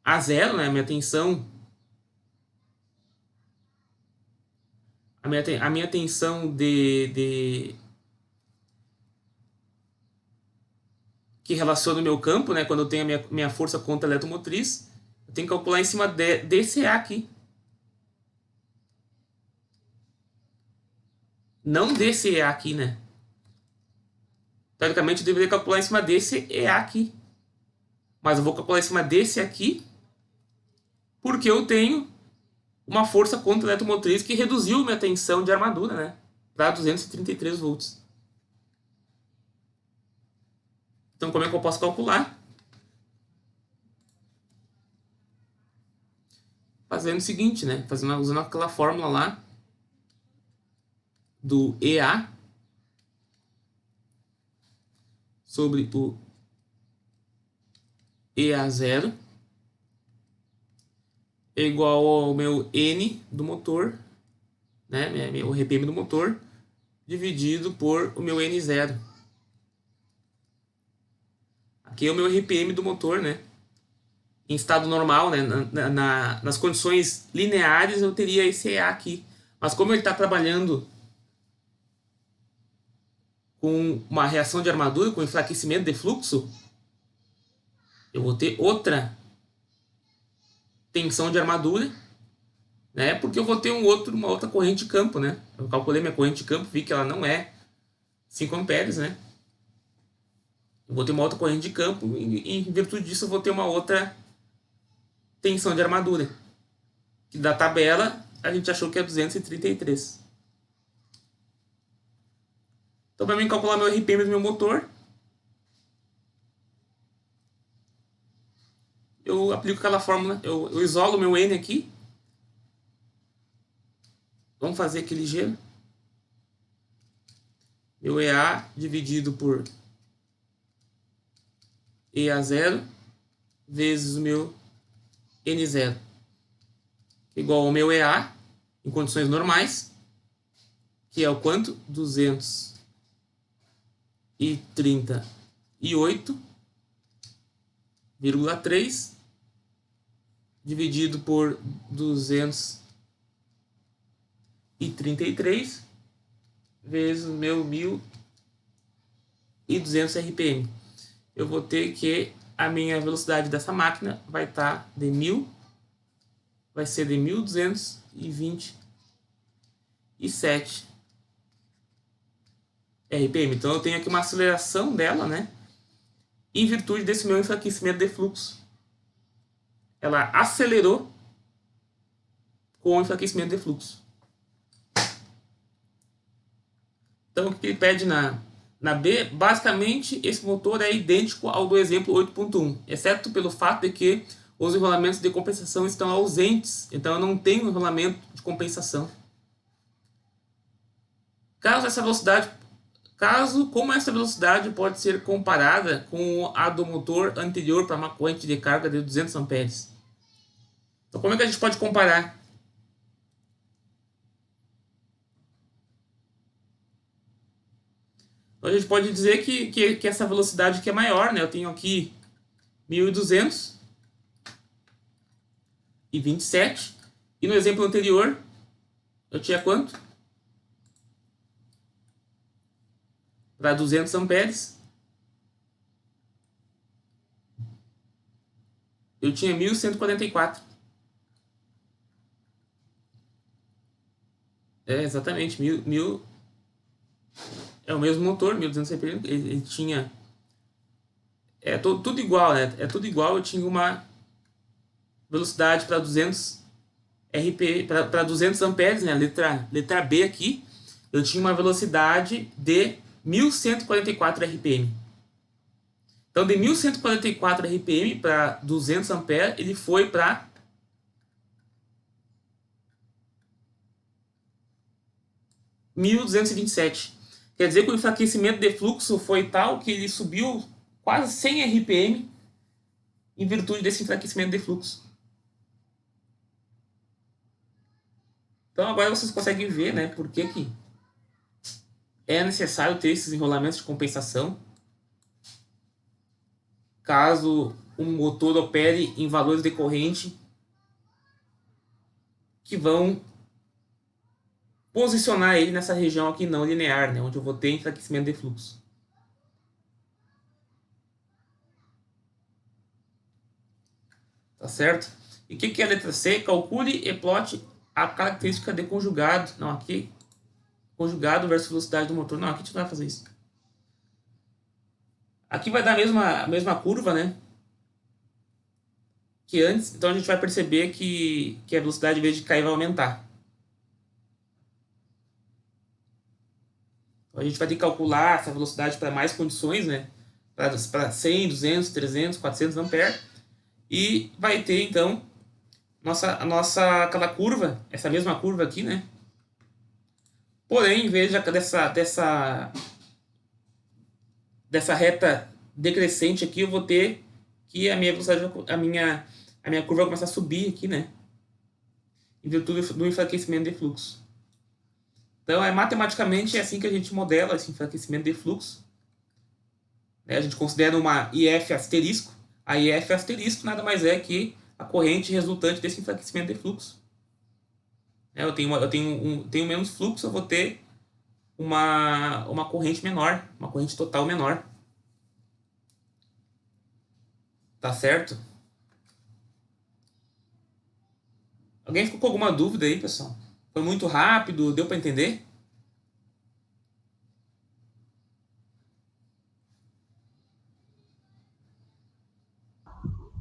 a zero, né? A minha tensão que relaciona o meu campo, né? Quando eu tenho a minha força contra a eletromotriz, eu tenho que calcular em cima desse A aqui. Não desse EA aqui, né? Teoricamente eu deveria calcular em cima desse EA aqui. Mas eu vou calcular em cima desse aqui, porque eu tenho uma força contra a eletromotriz que reduziu minha tensão de armadura, né? Para 233 volts. Então como é que eu posso calcular? Fazendo o seguinte, né? Usando aquela fórmula lá do EA sobre o EA0 é igual ao meu N do motor, né? O RPM do motor, dividido por o meu N0. Aqui é o meu RPM do motor, né? Em estado normal, né? Nas condições lineares eu teria esse EA aqui. Mas como ele está trabalhando com uma reação de armadura, com enfraquecimento de fluxo, eu vou ter outra tensão de armadura, né? Porque eu vou ter uma outra corrente de campo, né? Eu calculei minha corrente de campo, vi que ela não é 5 amperes, né? Eu vou ter uma outra corrente de campo e em virtude disso eu vou ter uma outra tensão de armadura. Que da tabela a gente achou que é 233. Então para mim calcular meu RPM do meu motor, eu aplico aquela fórmula, eu isolo meu N aqui. Vamos fazer aqui ligeiro. Meu EA dividido por EA0 vezes o meu N0, igual ao meu EA em condições normais, que é o quanto? 238,3 dividido por 233 vezes o meu 1000 e 200 RPM. Eu vou ter que a minha velocidade dessa máquina vai estar de 1000, vai ser de 1227 RPM. Então eu tenho aqui uma aceleração dela, né? Em virtude desse meu enfraquecimento de fluxo. Ela acelerou com o enfraquecimento de fluxo. Então o que ele pede na B, basicamente esse motor é idêntico ao do exemplo 8.1, exceto pelo fato de que os enrolamentos de compensação estão ausentes, então eu não tenho enrolamento de compensação. Como essa velocidade pode ser comparada com a do motor anterior para uma corrente de carga de 200 amperes. Então como é que a gente pode comparar? Então a gente pode dizer que essa velocidade aqui é maior, né? Eu tenho aqui 1227 e no exemplo anterior eu tinha quanto? Para 200 amperes eu tinha 1144. Exatamente, é o mesmo motor, 1200 RPM, ele tinha tudo igual, né? É tudo igual, eu tinha uma velocidade para 200 RPM, para 200 amperes, né? Letra B aqui, eu tinha uma velocidade de 1144 RPM. Então, de 1144 RPM para 200 amperes, ele foi para 1227. Quer dizer que o enfraquecimento de fluxo foi tal que ele subiu quase 100 RPM em virtude desse enfraquecimento de fluxo. Então agora vocês conseguem ver, né, por que é necessário ter esses enrolamentos de compensação caso um motor opere em valores de corrente que vão posicionar ele nessa região aqui não linear, né, onde eu vou ter enfraquecimento de fluxo. Tá certo? E o que é a letra C? Calcule e plote a característica de conjugado. Não, aqui conjugado versus velocidade do motor. Não, aqui a gente não vai fazer isso. Aqui vai dar a mesma curva, né? Que antes. Então a gente vai perceber que a velocidade, em vez de cair, vai aumentar. Então a gente vai ter que calcular essa velocidade para mais condições, né? Para 100, 200, 300, 400 amperes. E vai ter, então, aquela curva, essa mesma curva aqui, né? Porém, em vez dessa reta decrescente aqui, eu vou ter que a minha velocidade, a minha curva vai começar a subir aqui, né? Em virtude do enfraquecimento de fluxo. Então, matematicamente é assim que a gente modela esse enfraquecimento de fluxo. A gente considera uma IF asterisco. A IF asterisco nada mais é que a corrente resultante desse enfraquecimento de fluxo. Eu tenho menos fluxo, eu vou ter uma corrente menor, uma corrente total menor. Tá certo? Alguém ficou com alguma dúvida aí, pessoal? Foi muito rápido? Deu para entender?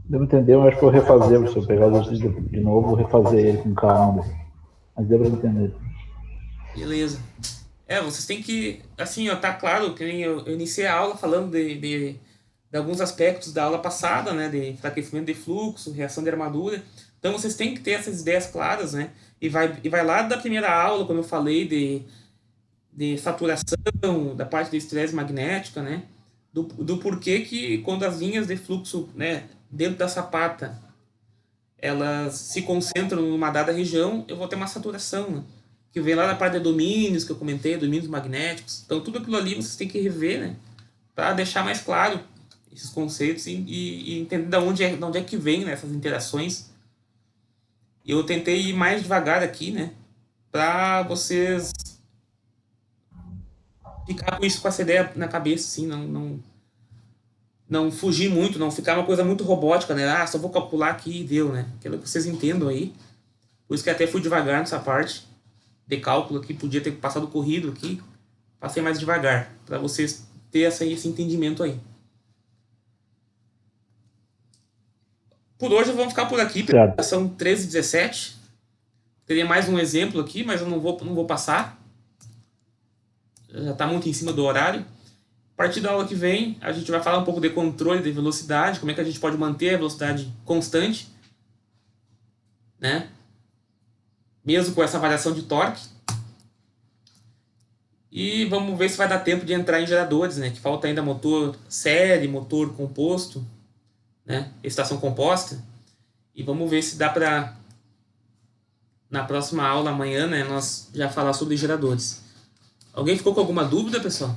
Deu pra entender, mas acho que eu vou refazer, se eu pegar o exercício de novo, vou refazer ele com calma. Mas deu pra entender. Beleza. Vocês têm que, assim, ó, tá claro que eu iniciei a aula falando de alguns aspectos da aula passada, né, de enfraquecimento de fluxo, reação de armadura. Então vocês têm que ter essas ideias claras, né? E vai lá da primeira aula, quando eu falei de saturação, da parte do estresse magnética, né? Do porquê que quando as linhas de fluxo, né, dentro da sapata, elas se concentram numa dada região, eu vou ter uma saturação, né? Que vem lá na parte de domínios, que eu comentei, domínios magnéticos. Então tudo aquilo ali vocês têm que rever, né? Para deixar mais claro esses conceitos e entender de onde é que vem, né, essas interações. Eu tentei ir mais devagar aqui, né? Para vocês ficar com isso, com essa ideia na cabeça, assim, não fugir muito, não ficar uma coisa muito robótica, né? Ah, só vou calcular aqui e deu, né? Aquilo que vocês entendam aí. Por isso que até fui devagar nessa parte de cálculo aqui, podia ter passado corrido aqui, passei mais devagar, para vocês terem esse entendimento aí. Por hoje vamos ficar por aqui, Certo. são 13h17. Teria mais um exemplo aqui, mas eu não vou passar. Já está muito em cima do horário. A partir da aula que vem, a gente vai falar um pouco de controle de velocidade, como é que a gente pode manter a velocidade constante, né? Mesmo com essa variação de torque. E vamos ver se vai dar tempo de entrar em geradores, né? Que falta ainda motor série, motor composto, né? Estação composta. E vamos ver se dá para, na próxima aula amanhã, né, nós já falar sobre geradores. Alguém ficou com alguma dúvida, pessoal?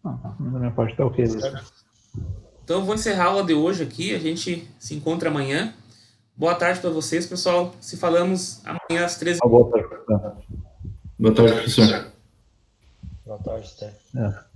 Da minha parte tá ok. Então eu vou encerrar a aula de hoje aqui. A gente se encontra amanhã. Boa tarde para vocês, pessoal. Se falamos amanhã às 13h. Boa tarde. Boa tarde, professor. Boa tarde, Sté. É.